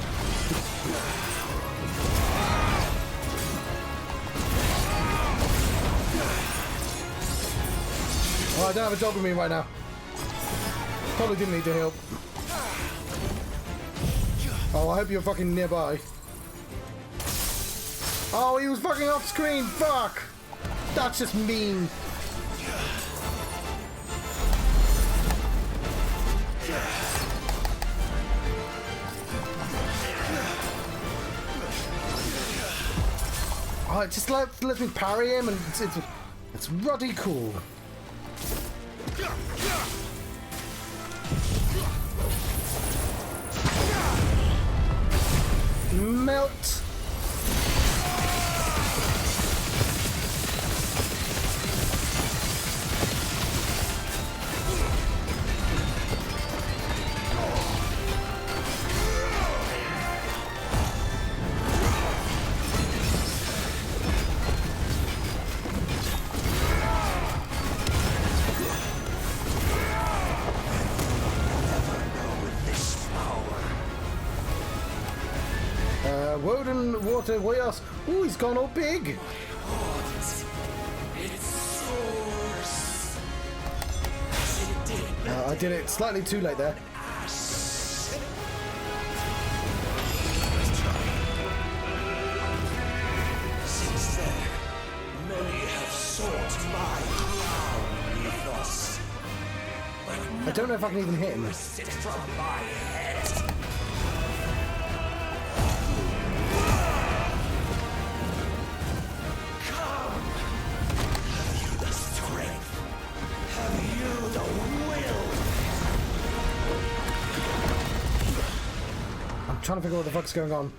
Oh, I don't have a dog with me right now. Probably didn't need to help. Oh, I hope you're fucking nearby. Oh, he was fucking off screen. Fuck. That's just mean. Oh, it just lets me parry him, and it's ruddy cool. Melt. Woden, water, what else? Ooh, he's gone all big. I did it slightly too late there. Since then, many have sought my crown ethos. I don't know if I can even hit him. Sit from my head. Come. Have you the strength? Have you the will? I'm trying to figure out what the fuck's going on.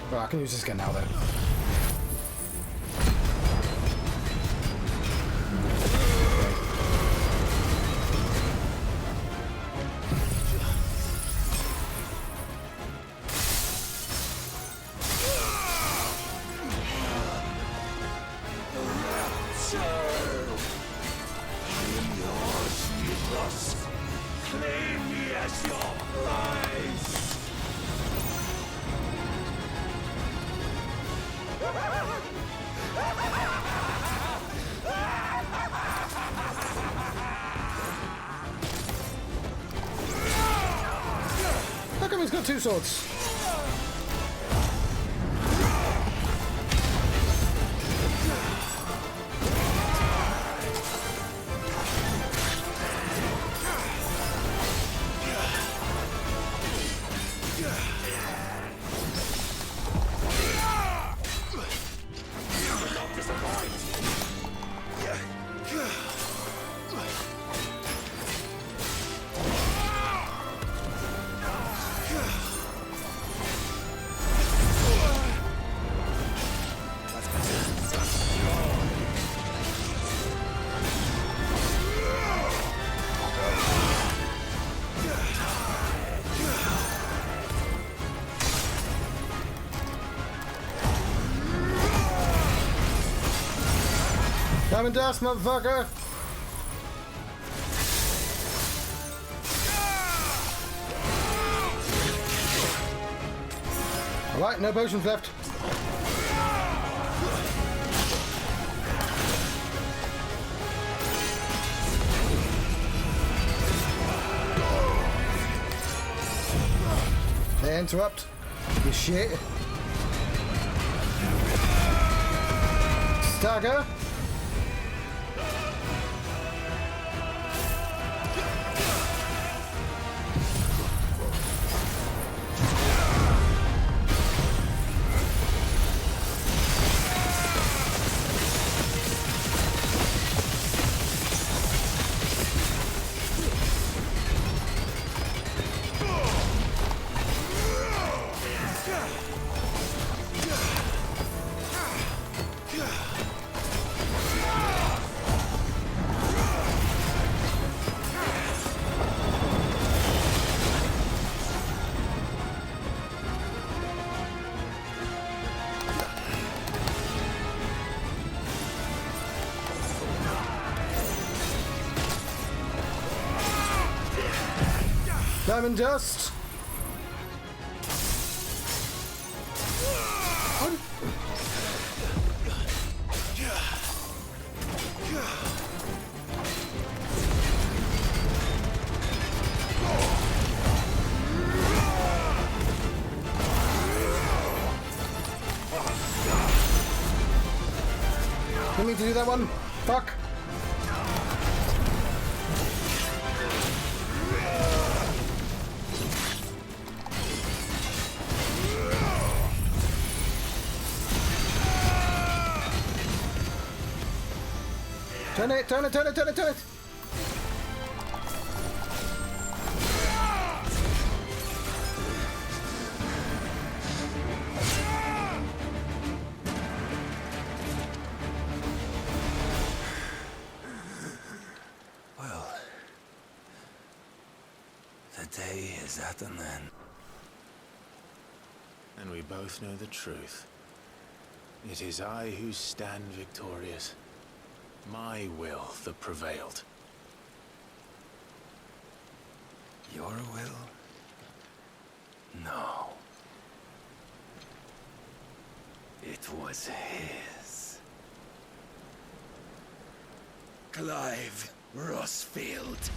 Oh, I can use this again now, though. Claim me as your prize! How come he's got two swords? Diamond dust, motherfucker! Alright, no potions left. They interrupt. You shit. Stagger. Diamond dust. Didn't mean to do that one. Fuck. Turn it, turn it, turn it, turn it, turn it! Well, the day is at an end. And we both know the truth. It is I who stand victorious. My will that prevailed. Your will? No. It was his. Clive Rossfield.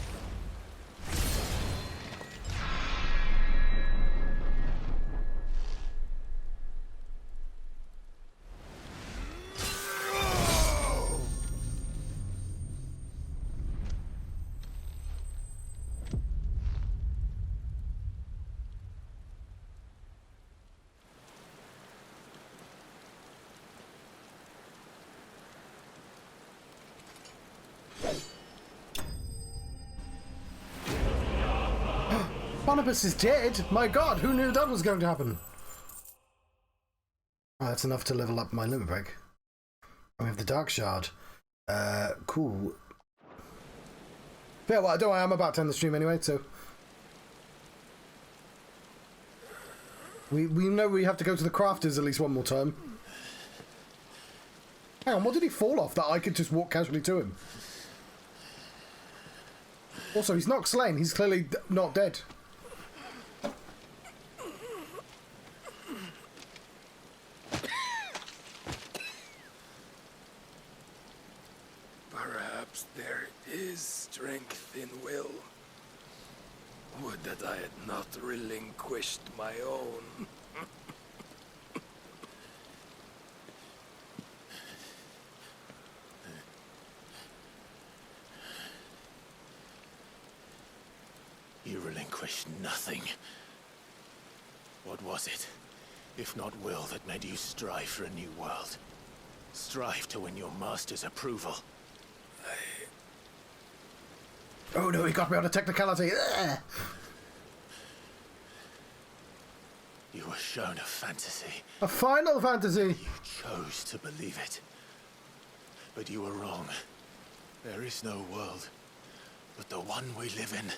Barnabas is dead? My god, who knew that was going to happen? Oh, that's enough to level up my limit break. We have the Dark Shard. Cool. Yeah, well, don't worry, I'm about to end the stream anyway, so... We know we have to go to the crafters at least one more time. Hang on, what did he fall off that I could just walk casually to him? Also, he's not slain. He's clearly not dead. Perhaps there is strength in will. Would that I had not relinquished my own. You relinquished nothing. What was it, if not will, that made you strive for a new world? Strive to win your master's approval? Oh no, he got me on a technicality. Ugh. You were shown a fantasy. A final fantasy. You chose to believe it. But you were wrong. There is no world but the one we live in.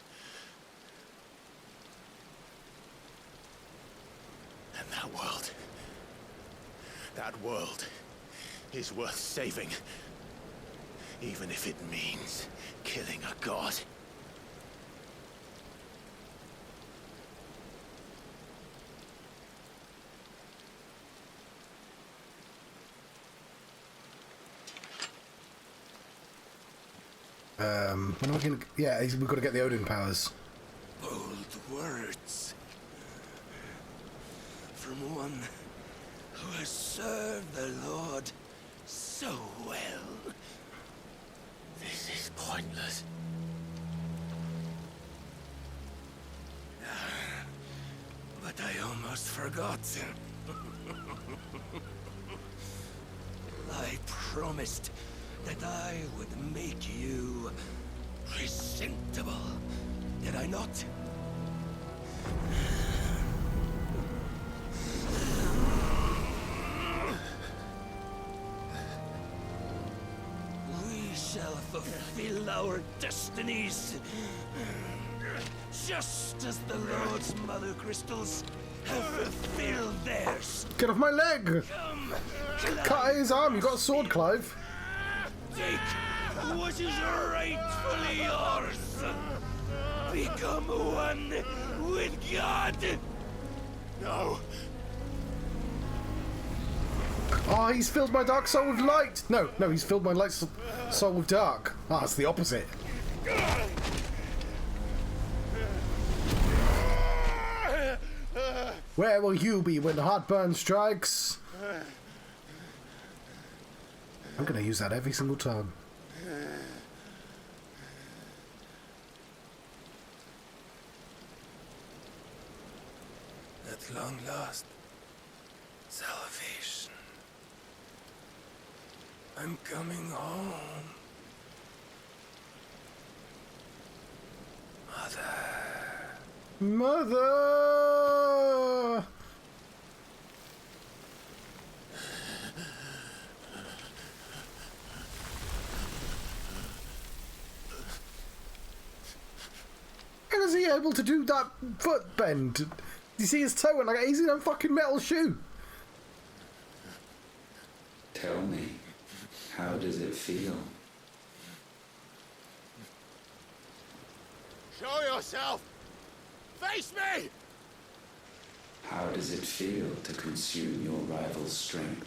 And that world is worth saving. Even if it means killing a god. When are we gonna... Yeah, we've got to get the Odin powers. Bold words. From one who has served the Lord so well. This is pointless. But I almost forgot. I promised that I would make you presentable. Did I not? We shall fulfill our destinies. Just as the Lord's Mother Crystals have fulfilled theirs. Get off my leg! Come, Cut his arm, you got a sword, Clive. take what is rightfully yours. Become one with God. No! Oh, he's filled my dark soul with light! No, he's filled my light soul with dark. Ah, it's the opposite. Where will you be when heartburn strikes? I'm going to use that every single time. At long last, salvation. I'm coming home. Mother! How is he able to do that foot bend? Do you see his toe? Like he's in a fucking metal shoe. Tell me, how does it feel? Show yourself! Face me! How does it feel to consume your rival's strength,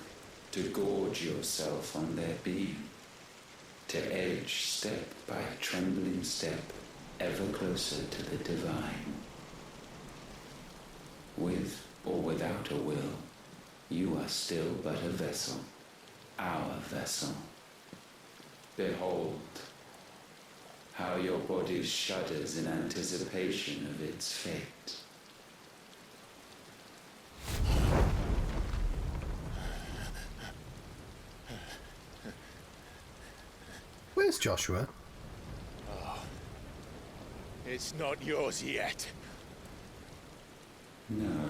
to gorge yourself on their beam, to edge step by trembling step ever closer to the divine? With or without a will, you are still but a vessel, our vessel. Behold, how your body shudders in anticipation of its fate. Where's Joshua? Oh, it's not yours yet. No.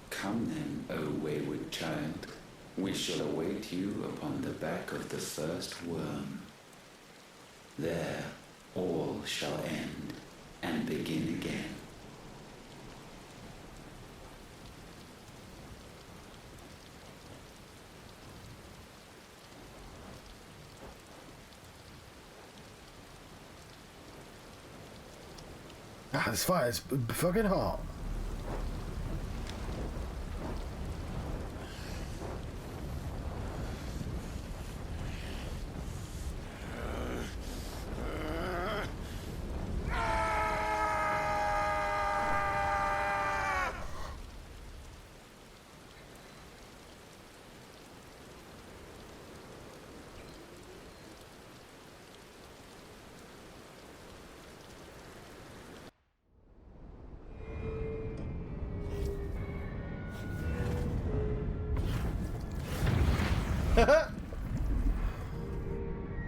Come then, O wayward child. We shall await you upon the back of the first worm. There all shall end and begin again. Ah, this fire's fucking hot.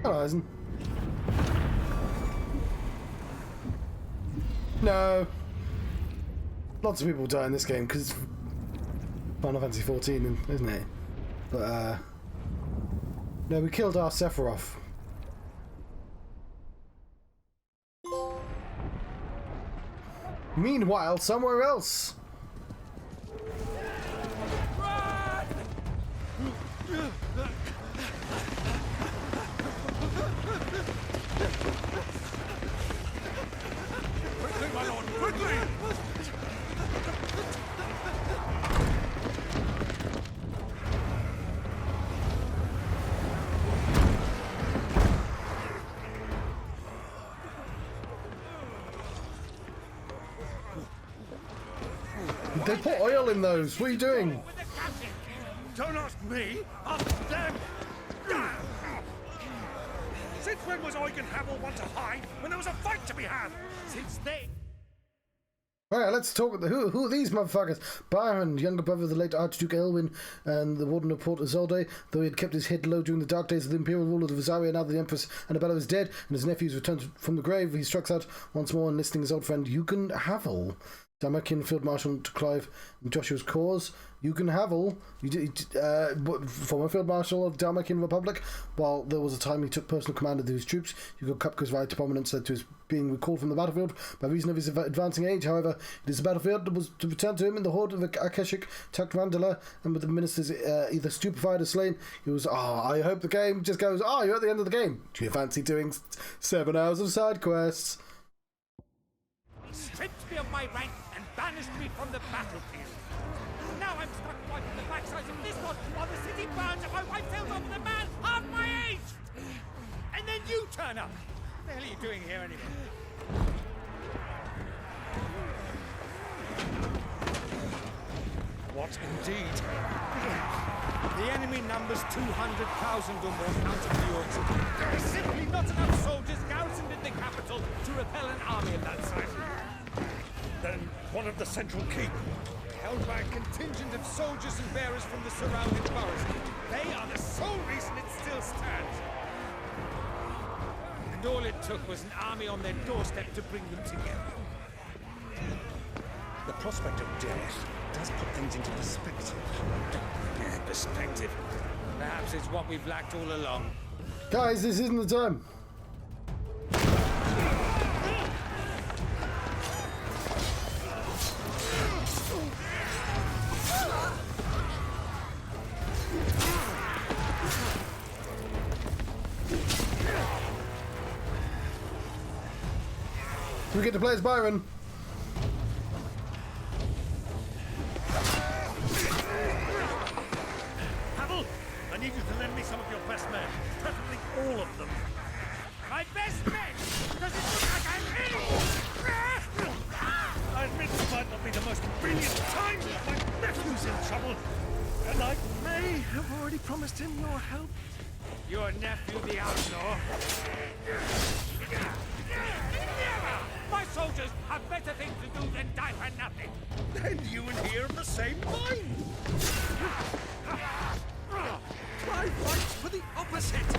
Hello, Eisen. No. Lots of people die in this game because it's Final Fantasy 14, isn't it? But, no, we killed our Sephiroth. Meanwhile, somewhere else. Quickly, my lord, quickly! They put oil in those. What are you doing? Don't ask me, ask them! Since when was Eugen Hamel one to hide when there was a fight to be had? Since they... Alright, let's talk. Who are these motherfuckers? Byron, younger brother of the late Archduke Elwin and the Warden of Port Isolde, though he had kept his head low during the dark days of the imperial rule of the Visaria, now that the Empress Annabella is dead and his nephews returned from the grave, he strikes out once more, enlisting his old friend Eugen Havel, Dalmatian Field Marshal to Clive and Joshua's cause. Eugen Havel, former Field Marshal of Dalmatian Republic. While there was a time he took personal command of his troops, Hugo Kupka's right to prominence led to his being recalled from the battlefield by reason of his advancing age. However, it is the battlefield that was to return to him in the horde of Akashic Takvandala, and with the ministers either stupefied or slain, he was, I hope the game just goes, you're at the end of the game. Do you fancy doing 7 hours of side quests? He stripped me of my rank and banished me from the battlefield. Now I'm stuck wiping the backsides of this lot while the city burns and my wife tells off with a man half my age! And then you turn up! What the hell are you doing here anyway? What indeed? The enemy numbers 200,000 or more counting the orcs. There are simply not enough soldiers garrisoned in the capital to repel an army of that size. Then what of the central keep? Held by a contingent of soldiers and bearers from the surrounding boroughs. They are the sole reason it still stands. And all it took was an army on their doorstep to bring them together. The prospect of death does put things into perspective. Perspective. Perhaps it's what we've lacked all along. Guys, this isn't the time. We get to play as Byron. Pavel, I need you to lend me some of your best men, preferably all of them. My best men? Does it look like I'm in? I admit it might not be the most brilliant time, but my nephew's in trouble, and I may have already promised him your help. Your nephew, the outlaw? My soldiers have better things to do than die for nothing. Then you and he are of the same mind. I fight for the opposite.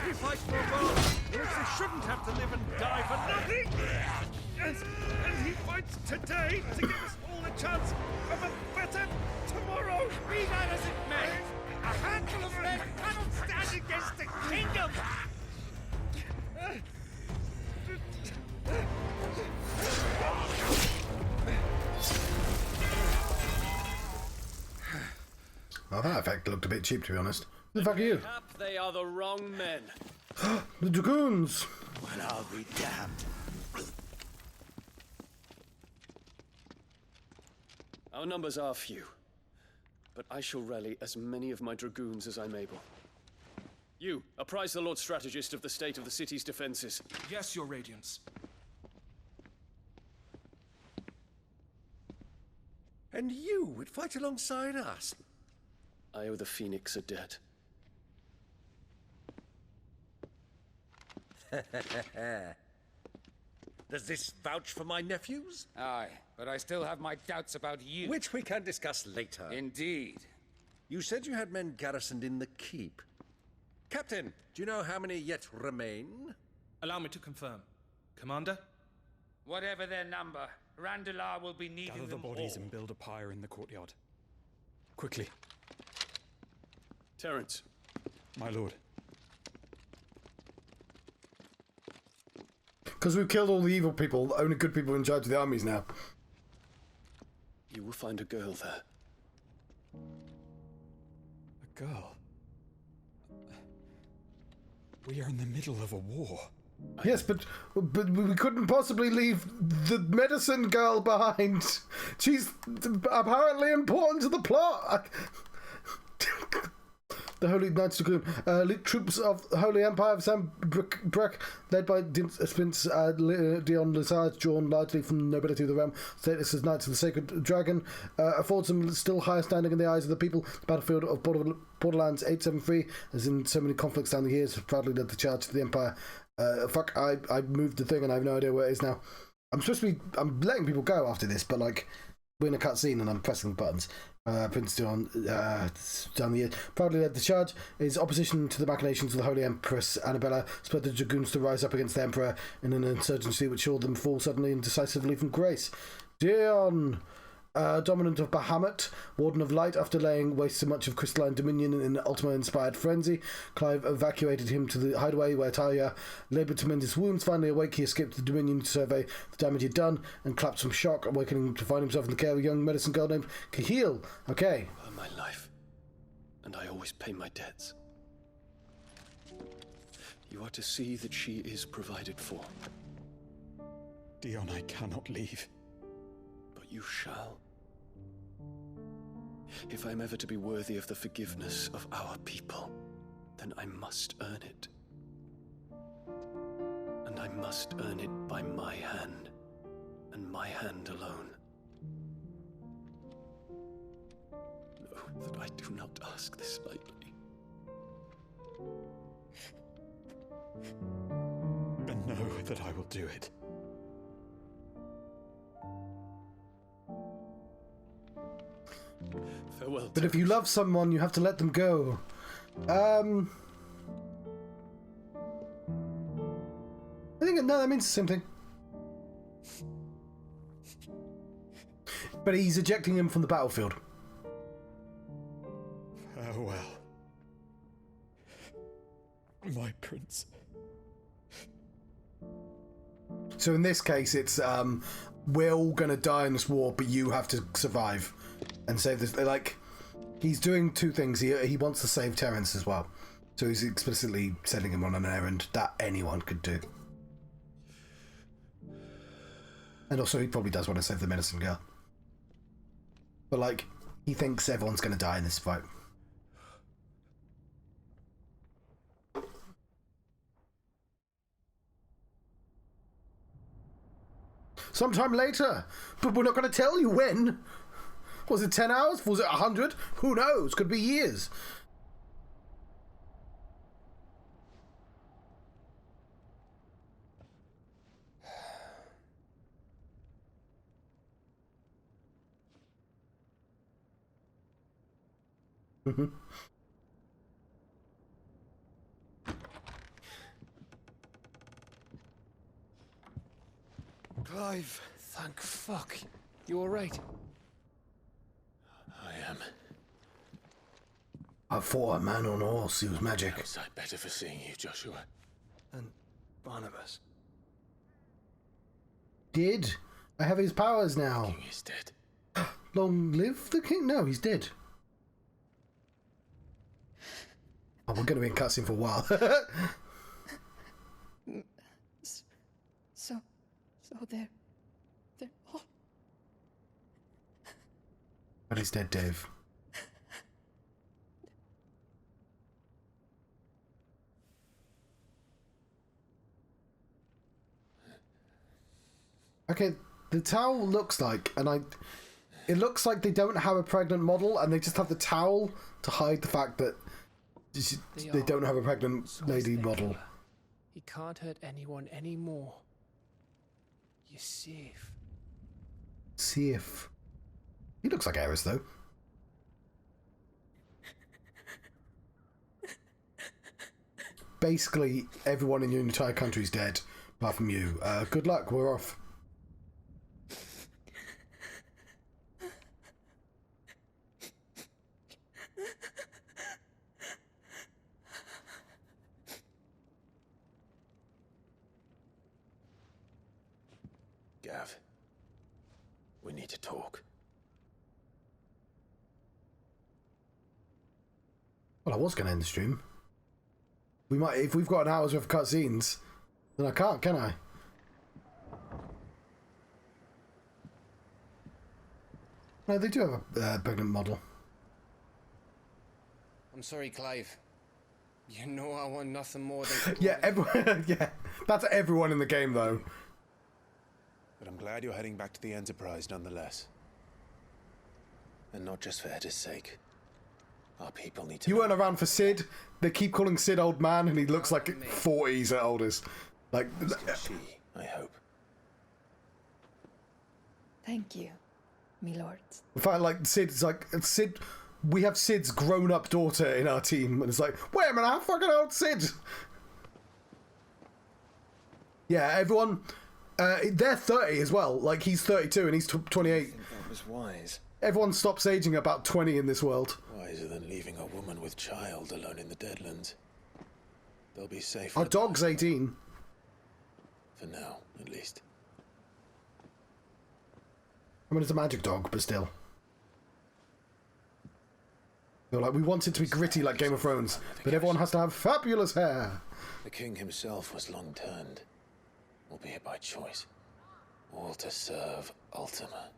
He fights for a world in which they shouldn't have to live and die for nothing. And he fights today to give us all a chance of a better tomorrow. Be that as it may, a handful of men cannot stand against the kingdom. Oh, that effect looked a bit cheap, to be honest. Who the fuck are you? They are the wrong men. The dragoons! Well, I'll be damned. Our numbers are few, but I shall rally as many of my dragoons as I'm able. You, apprise the Lord Strategist of the state of the city's defenses. Yes, Your Radiance. And you would fight alongside us? I owe the Phoenix a debt. Does this vouch for my nephews? Aye, but I still have my doubts about you. Which we can discuss later. Indeed. You said you had men garrisoned in the keep. Captain, do you know how many yet remain? Allow me to confirm. Commander? Whatever their number, Randalar will be needing Gather the them bodies all. and build a pyre in the courtyard. Quickly. Terence. My lord. Because we've killed all the evil people, the only good people in charge of the armies now. You will find a girl there. A girl? We are in the middle of a war. Yes, but we couldn't possibly leave the medicine girl behind. She's apparently important to the plot. The Holy Knights Dragoon. Elite troops of the Holy Empire of Sam Breck, led by Prince Dion Lizard, drawn largely from the nobility of the realm. Status as Knights of the Sacred Dragon affords them still higher standing in the eyes of the people. The battlefield of Borderlands 873, as in so many conflicts down the years, have proudly led the charge to the Empire. I moved the thing and I have no idea where it is now. I'm letting people go after this, but like, we're in a cutscene and I'm pressing the buttons. Prince Dion, down the years, proudly led the charge. His opposition to the machinations of the Holy Empress Annabella spurred the dragoons to rise up against the Emperor in an insurgency which saw them fall suddenly and decisively from grace. Dion, dominant of Bahamut, Warden of Light, after laying waste to much of crystalline dominion in Ultima-inspired frenzy, Clive evacuated him to the hideaway where Talia laboured to mend his wounds. Finally awake, he escaped the dominion to survey the damage he'd done and collapsed from shock, awakening to find himself in the care of a young medicine girl named Kahil. Okay. My life, and I always pay my debts. You are to see that she is provided for. Dion, I cannot leave. But you shall. If I am ever to be worthy of the forgiveness of our people, then I must earn it. And I must earn it by my hand, and my hand alone. that I do not ask this lightly. And know that I will do it. Farewell. But if you love someone, you have to let them go. I think, no, that means the same thing. But he's ejecting him from the battlefield. Farewell, my prince. So in this case, it's we're all gonna die in this war, but you have to survive and save this. Like, he's doing two things. He wants to save Terence as well, so he's explicitly sending him on an errand that anyone could do. And also, he probably does want to save the medicine girl. But like, he thinks everyone's gonna die in this fight. Sometime later, but we're not going to tell you when. Was it 10 hours? Was it 100? Who knows? Could be years. Clive. Thank fuck. You alright? I am. I fought a man on a horse. He was magic. How's I better for seeing you, Joshua? And Barnabas. Did? I have his powers now. The king is dead. Long live the king? No, he's dead. Oh, we're going to be in cutscene for a while. So they're all... But he's dead, Dave. Okay, the towel looks like, it looks like they don't have a pregnant model, and they just have the towel to hide the fact that they don't have a pregnant lady model. He can't hurt anyone anymore. You're safe. Safe. He looks like Ares, though. Basically, everyone in your entire country's dead, apart from you. Good luck, we're off. Gav, we need to talk. Well, I was going to end the stream. We might, if we've got an hour's worth of cutscenes, then I can't, can I? No, they do have a pregnant model. I'm sorry, Clive. You know I want nothing more than... Yeah, everyone, yeah, that's everyone in the game, though. But I'm glad you're heading back to the Enterprise nonetheless. And not just for Edda's sake. Our people need to... You weren't around for Sid. They keep calling Sid old man, and he looks like 40s at oldest. Like, she, I hope. Thank you, me lords. in fact, like Sid, we have Sid's grown-up daughter in our team, and it's like, wait a minute, how fucking old Sid? Yeah, everyone, they're 30 as well. Like, he's 32 and he's 28. I think that was wise. Everyone stops aging about 20 in this world. Wiser than leaving a woman with child alone in the Deadlands. They'll be safe. Our dog's 18. For now, at least. I mean, it's a magic dog, but still. You're like, we want it to be gritty like Game of Thrones, but everyone has to have fabulous hair. The king himself was long turned, albeit by choice, all to serve Ultima,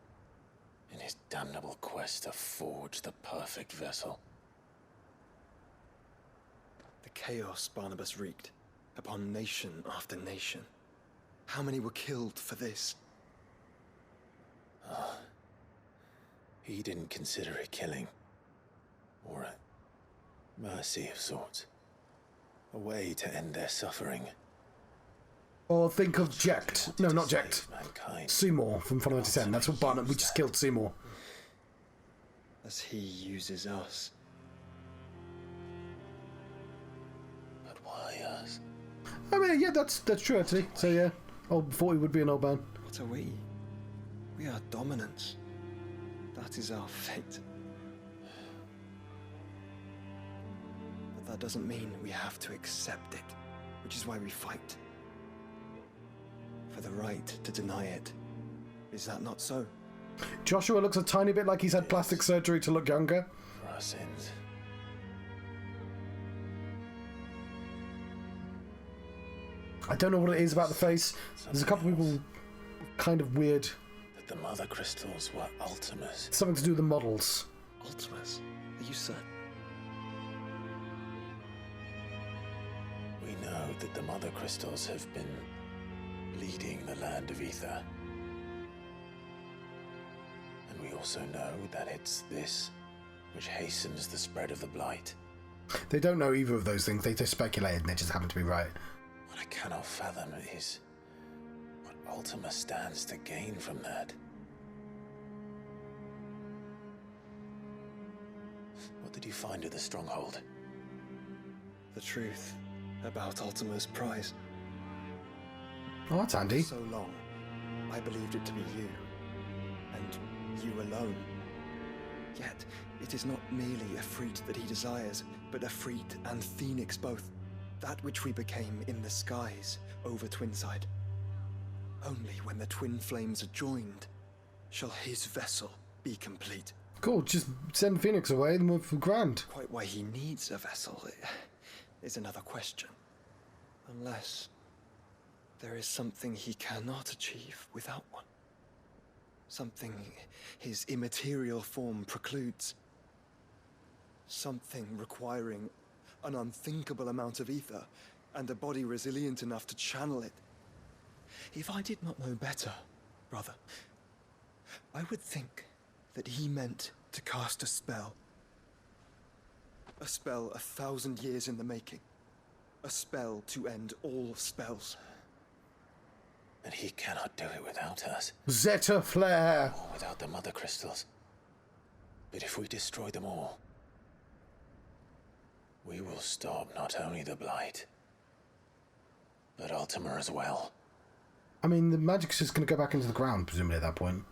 in his damnable quest to forge the perfect vessel. The chaos Barnabas wreaked upon nation after nation. How many were killed for this? He didn't consider it killing. Mercy of sorts. A way to end their suffering. Or think of Jekt. No, not Jekt. Mankind. Seymour from Final Fantasy X. That's what Barnabas... We just killed Seymour. As he uses us. But why us? I mean, yeah, that's true, actually. So, yeah. Old 40 would be an old man. What are we? We are dominance. That is our fate. But that doesn't mean we have to accept it, which is why we fight. For the right to deny it. Is that not so? Joshua looks a tiny bit like he's had plastic surgery to look younger. For our sins. I don't know what it is about the face. There's a couple of people kind of weird. That the mother crystals were Ultimas. Something to do with the models. Ultimas? Are you certain? We know that the mother crystals have been leading the land of ether. And we also know that it's this which hastens the spread of the blight. They don't know either of those things. They just speculated and they just happen to be right. What I cannot fathom is what Ultima stands to gain from that. What did you find at the stronghold? The truth about Ultima's prize. Oh, that's handy. For so long, I believed it to be you. And you alone. Yet, it is not merely a freat that he desires, but a freat and phoenix both. That which we became in the skies over Twinside. Only when the twin flames are joined shall his vessel be complete. Cool, just send Phoenix away and we're grand. Quite why he needs a vessel is another question. Unless there is something he cannot achieve without one. Something his immaterial form precludes. Something requiring an unthinkable amount of ether, and a body resilient enough to channel it. If I did not know better, brother, I would think that he meant to cast a spell. A spell 1,000 years in the making. A spell to end all spells. And he cannot do it without us. Zeta Flare! Or without the mother crystals. But if we destroy them all, we will stop not only the blight, but Ultima as well. I mean, the magic's just going to go back into the ground, presumably, at that point.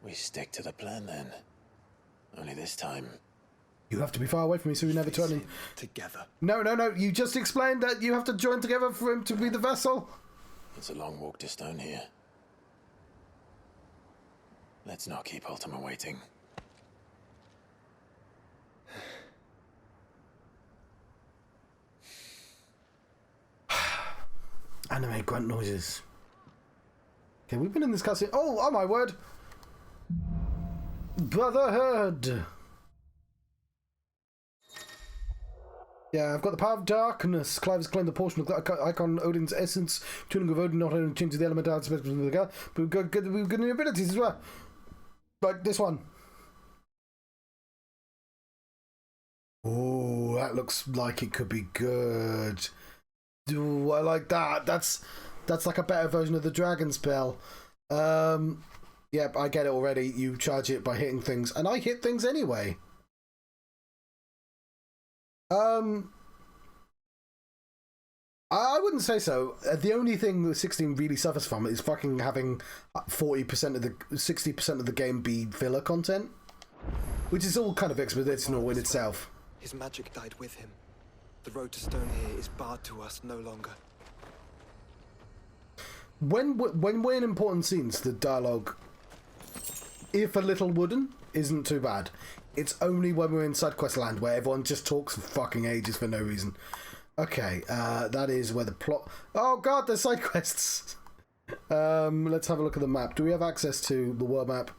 We stick to the plan then. Only this time... You have to be far away from me so we never turn in... Together. No, you just explained that you have to join together for him to be the vessel. It's a long walk to stone here. Let's not keep Ultima waiting. Anime grunt noises. Okay, we've been in this cutscene. Oh my word! Brotherhood! Yeah, I've got the power of darkness. Clive has claimed the portion of the icon Odin's essence. Tuning of Odin not only changes the element aspect of the god, but we've got good new abilities as well. Like this one. Oh, that looks like it could be good. Ooh, I like that. That's like a better version of the dragon spell. Yep, I get it already. You charge it by hitting things, and I hit things anyway. I wouldn't say so. The only thing that 16 really suffers from is fucking having 60% of the game be filler content, which is all kind of expositional in itself. His magic died with him. The road to stone here is barred to us no longer. When we're in important scenes, the dialogue, if a little wooden, isn't too bad. It's only when we're in side quest land where everyone just talks for fucking ages for no reason. Okay, that is where the plot... Oh god, there's side quests! Let's have a look at the map. Do we have access to the world map?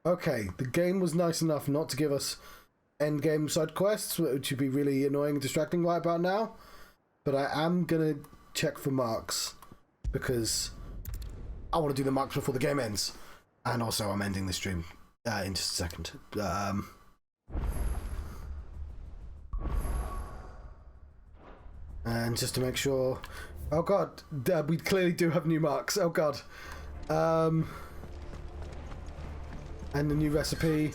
Okay, the game was nice enough not to give us endgame side quests, which would be really annoying and distracting right about now. But I am going to check for marks, because I want to do the marks before the game ends. And also, I'm ending the stream in just a second. And just to make sure... Oh god, we clearly do have new marks. Oh god. And the new recipe.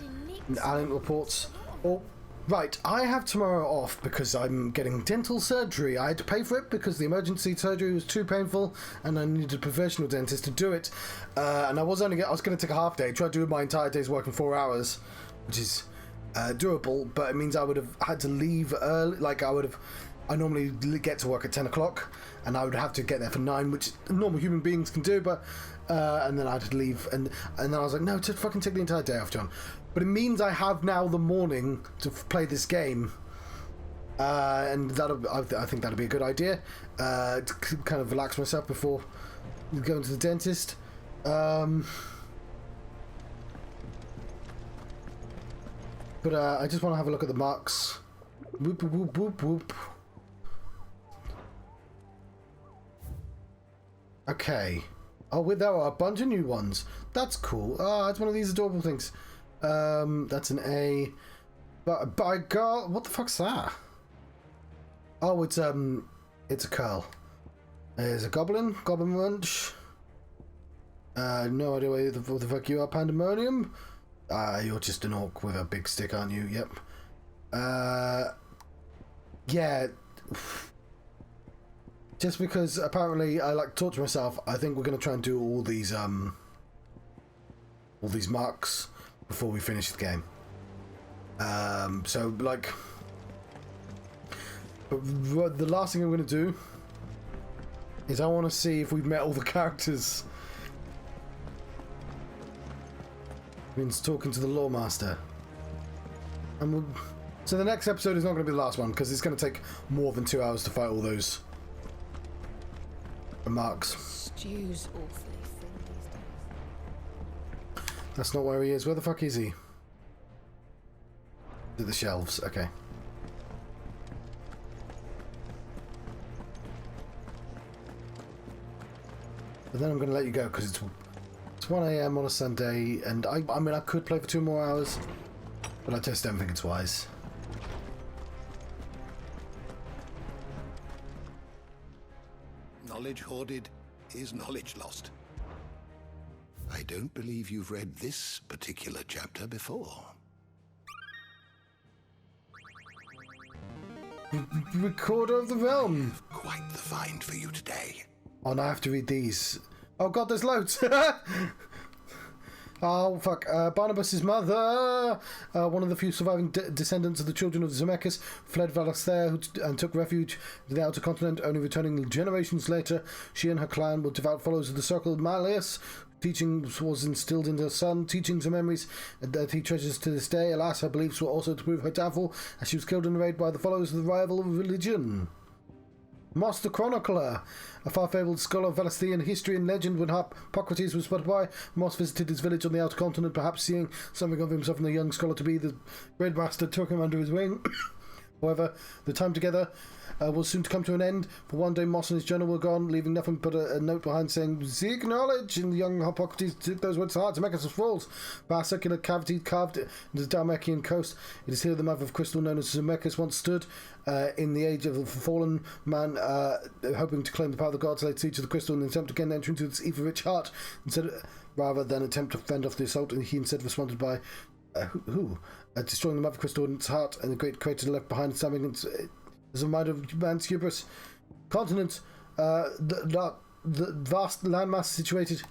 And Allen reports. Oh, right, I have tomorrow off because I'm getting dental surgery. I had to pay for it because the emergency surgery was too painful and I needed a professional dentist to do it. And I was going to take a half day, try to do my entire day's work in 4 hours, which is doable, but it means I would have had to leave early. Like, I normally get to work at 10 o'clock, and I would have to get there for 9, which normal human beings can do, but... and then I had to leave, and then I was like, no, just fucking take the entire day off, John. But it means I have now the morning to play this game, and I think that'll be a good idea, to kind of relax myself before going to the dentist. But I just want to have a look at the marks. Whoop, whoop, whoop, whoop. Okay. Oh, there are a bunch of new ones. That's cool. Oh, it's one of these adorable things. That's an A. But by God, what the fuck's that? Oh, it's a curl. There's a goblin munch. No idea what the fuck you are, Pandemonium. You're just an orc with a big stick, aren't you? Yep. Yeah. Just because apparently I like to talk to myself, I think we're going to try and do all these marks before we finish the game. So like, the last thing I'm going to do is I want to see if we've met all the characters. Means talking to the lore master. And so the next episode is not going to be the last one because it's going to take more than 2 hours to fight all those marks. Stew's awfully thin these days. That's not where he is. Where the fuck is he? To the shelves. Okay. But then I'm going to let you go because it's 1 AM on a Sunday, and I mean I could play for 2 more hours, but I just don't think it's wise. Knowledge hoarded is knowledge lost. I don't believe you've read this particular chapter before. Recorder of the Realm. Quite the find for you today. Oh, no, I have to read these. Oh god, there's loads! Oh, fuck. Barnabas' mother, one of the few surviving descendants of the children of Zemeckis, fled Valasthar and took refuge in the outer continent, only returning generations later. She and her clan were devout followers of the Circle of Malleus. Teaching was instilled into her son, teachings and memories that he treasures to this day. Alas, her beliefs were also to prove her downfall, as she was killed in a raid by the followers of the rival religion. Moss the Chronicler, a far-fabled scholar of Valastian history and legend. When Hippocrates was put by, Moss visited his village on the outer continent, perhaps seeing something of himself in the young scholar to be. The great master took him under his wing. However, the time together was soon to come to an end, for one day Moss and his journal were gone, leaving nothing but a note behind saying, "Seek knowledge," and the young Hippocrates took those words to heart. Zemeckis falls. Vast circular cavity carved into the Dalmatian coast. It is here the mother of crystal known as Zemeckis once stood. In the age of the fallen man, hoping to claim the power of the gods, laid siege to the crystal in an attempt to gain entry into its ether-rich heart. Rather than attempt to fend off the assault, he instead responded by destroying the mother crystal in its heart, and the great crater left behind standing as a reminder of man's hubris. Continent, the vast landmass situated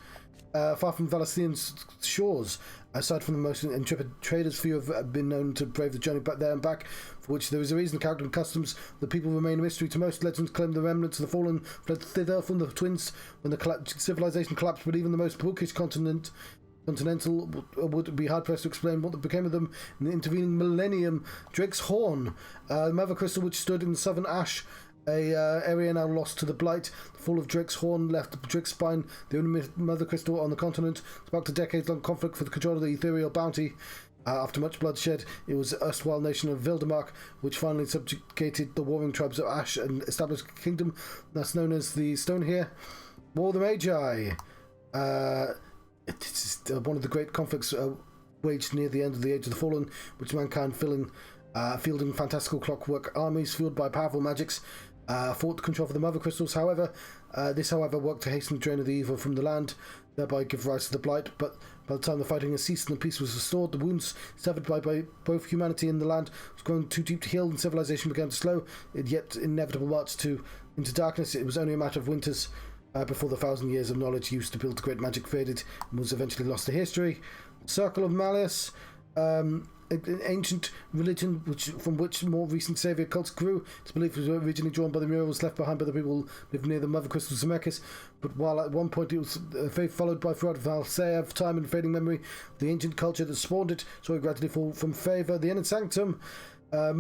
far from Valastian's shores. Aside from the most intrepid traders, few have been known to brave the journey back there and back, for which there is a reason. Character and customs, the people remain a mystery to most. Legends claim the remnants of the fallen fled thither from the twins when the civilization collapsed, but even the most bookish Continental would be hard-pressed to explain what became of them in the intervening millennium. Drake's Horn, mother crystal which stood in the southern ash, area now lost to the blight. The fall of Drake's Horn left Drake's Spine, the only mother crystal on the continent, sparked a decades-long conflict for the control of the ethereal bounty. After much bloodshed, it was the erstwhile nation of Vildemark which finally subjugated the warring tribes of Ash and established a kingdom that's known as the Stone here. War of the Magi. It's one of the great conflicts waged near the end of the Age of the Fallen, which mankind fielding fantastical clockwork armies fueled by powerful magics. fought control for the mother crystals. However, this worked to hasten the drain of the evil from the land, thereby give rise to the blight. But by the time the fighting had ceased and the peace was restored, the wounds suffered by both humanity and the land was growing too deep to heal, and civilization began to slow, yet inevitable march into darkness. It was only a matter of winters before the 1,000 years of knowledge used to build the great magic faded and was eventually lost to history. Circle of Malice, an ancient religion from which more recent savior cults grew. Its belief was originally drawn by the murals left behind by the people who lived near the mother crystal Zemeckis, but while at one point it was a faith followed by throughout Valsea of time and fading memory, the ancient culture that spawned it saw it gradually fall from favour. The inner sanctum,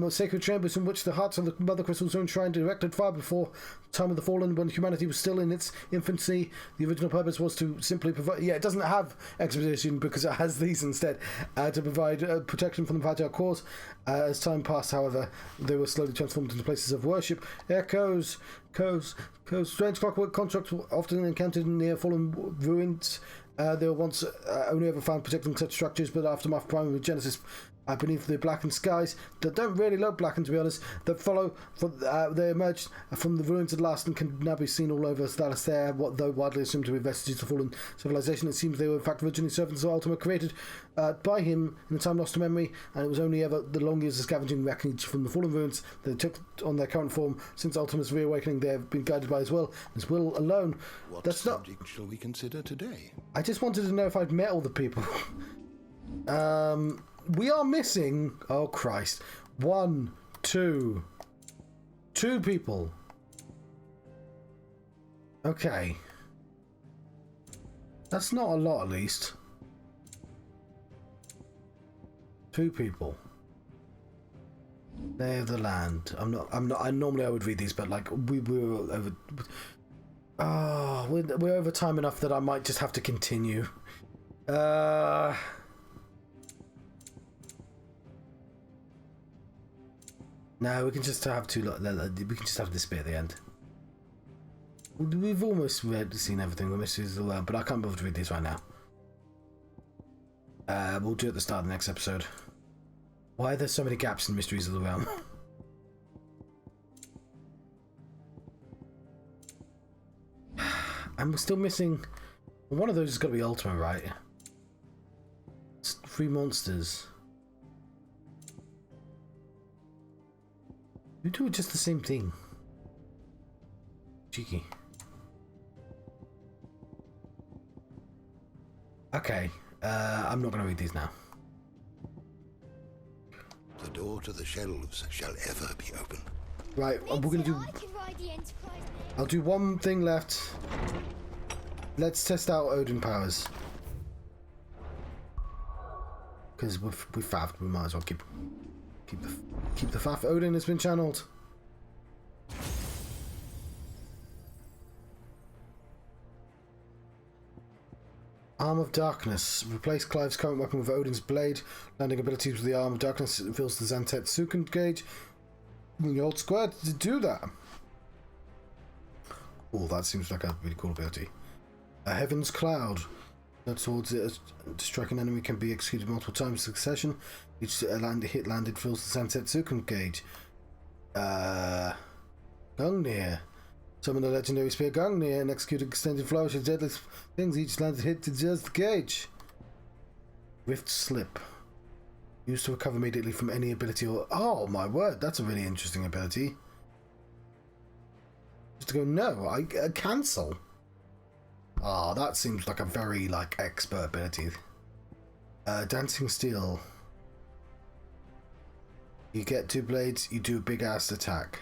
sacred chambers in which the hearts of the mother crystals are enshrined, erected far before the time of the fallen, when humanity was still in its infancy. The original purpose was to simply provide... Yeah, it doesn't have expedition because it has these instead, to provide protection from the fragile cause. As time passed, however, they were slowly transformed into places of worship. Echoes, strange clockwork constructs were often encountered near fallen ruins. They were once only ever found protecting such structures, but aftermath primary Genesis beneath the blackened skies that don't really look blackened, to be honest, that follow they emerged from the ruins at last and can now be seen all over Thalathea, what though widely assumed to be vestiges of fallen civilization. It seems they were in fact originally servants of Ultima, created by him in a time lost to memory, and it was only ever the long years of scavenging wreckage from the fallen ruins that they took on their current form. Since Ultima's reawakening, they have been guided by his will alone. What subject shall we consider today? I just wanted to know if I'd met all the people. We are missing... Oh, Christ. 2 people. Okay. That's not a lot, at least. 2 people. Lay of the land. I normally I would read these, but like we were over... Oh, we're over time enough that I might just have to continue. No, we can just have we can just have this bit at the end. We've almost seen everything, the mysteries of the world, but I can't bother to read these right now. We'll do it at the start of the next episode. Why are there so many gaps in Mysteries of the Realm? And we're still missing... One of those has got to be Ultima, right? It's 3 monsters. You do just the same thing. Cheeky. Okay, I'm not going to read these now. The door to the shelves shall ever be open. Right, we're going to do... I'll do one thing left. Let's test out Odin powers. Because we've faffed, we might as well keep the faff. Odin has been channeled. Arm of Darkness. Replace Clive's current weapon with Odin's blade. Landing abilities with the Arm of Darkness fills the Zantet Suken gauge. You hold square to do that. Oh, that seems like a really cool ability. A Heaven's Cloud. Towards it, a strike an enemy can be executed multiple times in succession. Each hit landed fills the Zantet Suken gauge. Gungnir. Summon the legendary spear Gungnir and execute an extended flourish of deadly things. Each landed hit deserves the gauge. Rift Slip. Used to recover immediately from any ability or... Oh my word, that's a really interesting ability. Just to go, no, I cancel. Oh, that seems like a very, expert ability. Dancing Steel. You get 2 blades, you do a big-ass attack.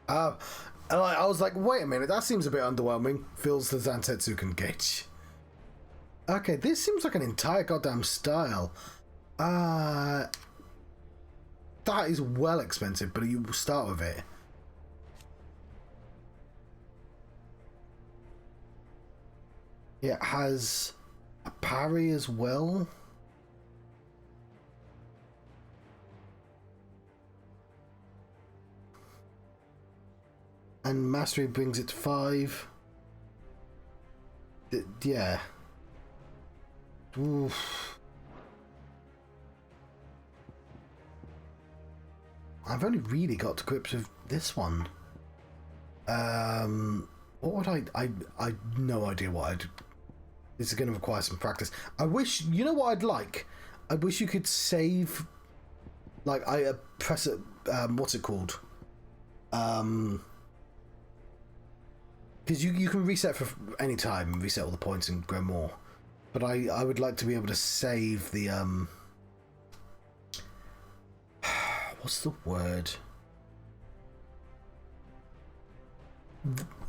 I was like, wait a minute, that seems a bit underwhelming. Fills the Zantetsuken gauge. Okay, this seems like an entire goddamn style. That is well expensive, but you start with it. It has a parry as well. And mastery brings it to 5. Yeah. Oof. I've only really got to grips with this one. What would I no idea what I'd... This is going to require some practice. I wish... You know what I'd like? I wish you could save... Like, I press it... what's it called? Because you can reset for any time, reset all the points and grow more. But I would like to be able to save the... what's the word?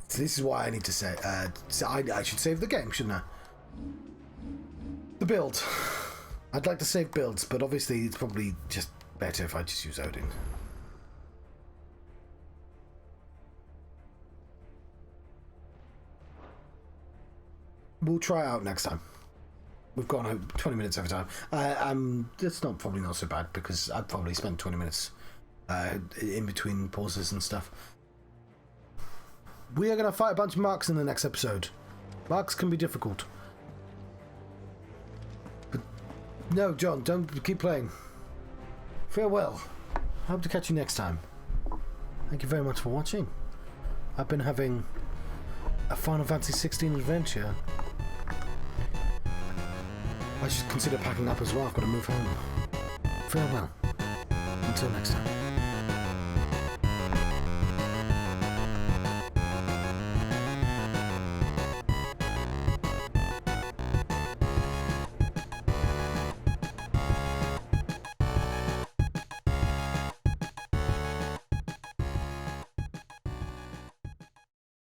This is why I need to say... I should save the game, shouldn't I? The build. I'd like to save builds, but obviously it's probably just better if I just use Odin. We'll try it out next time. We've gone 20 minutes every time. It's probably not so bad because I've probably spent 20 minutes in between pauses and stuff. We are going to fight a bunch of marks in the next episode. Marks can be difficult. But no, John, don't keep playing. Farewell. I hope to catch you next time. Thank you very much for watching. I've been having a Final Fantasy 16 adventure. I should consider packing up as well. I've got to move home. Farewell. Until next time.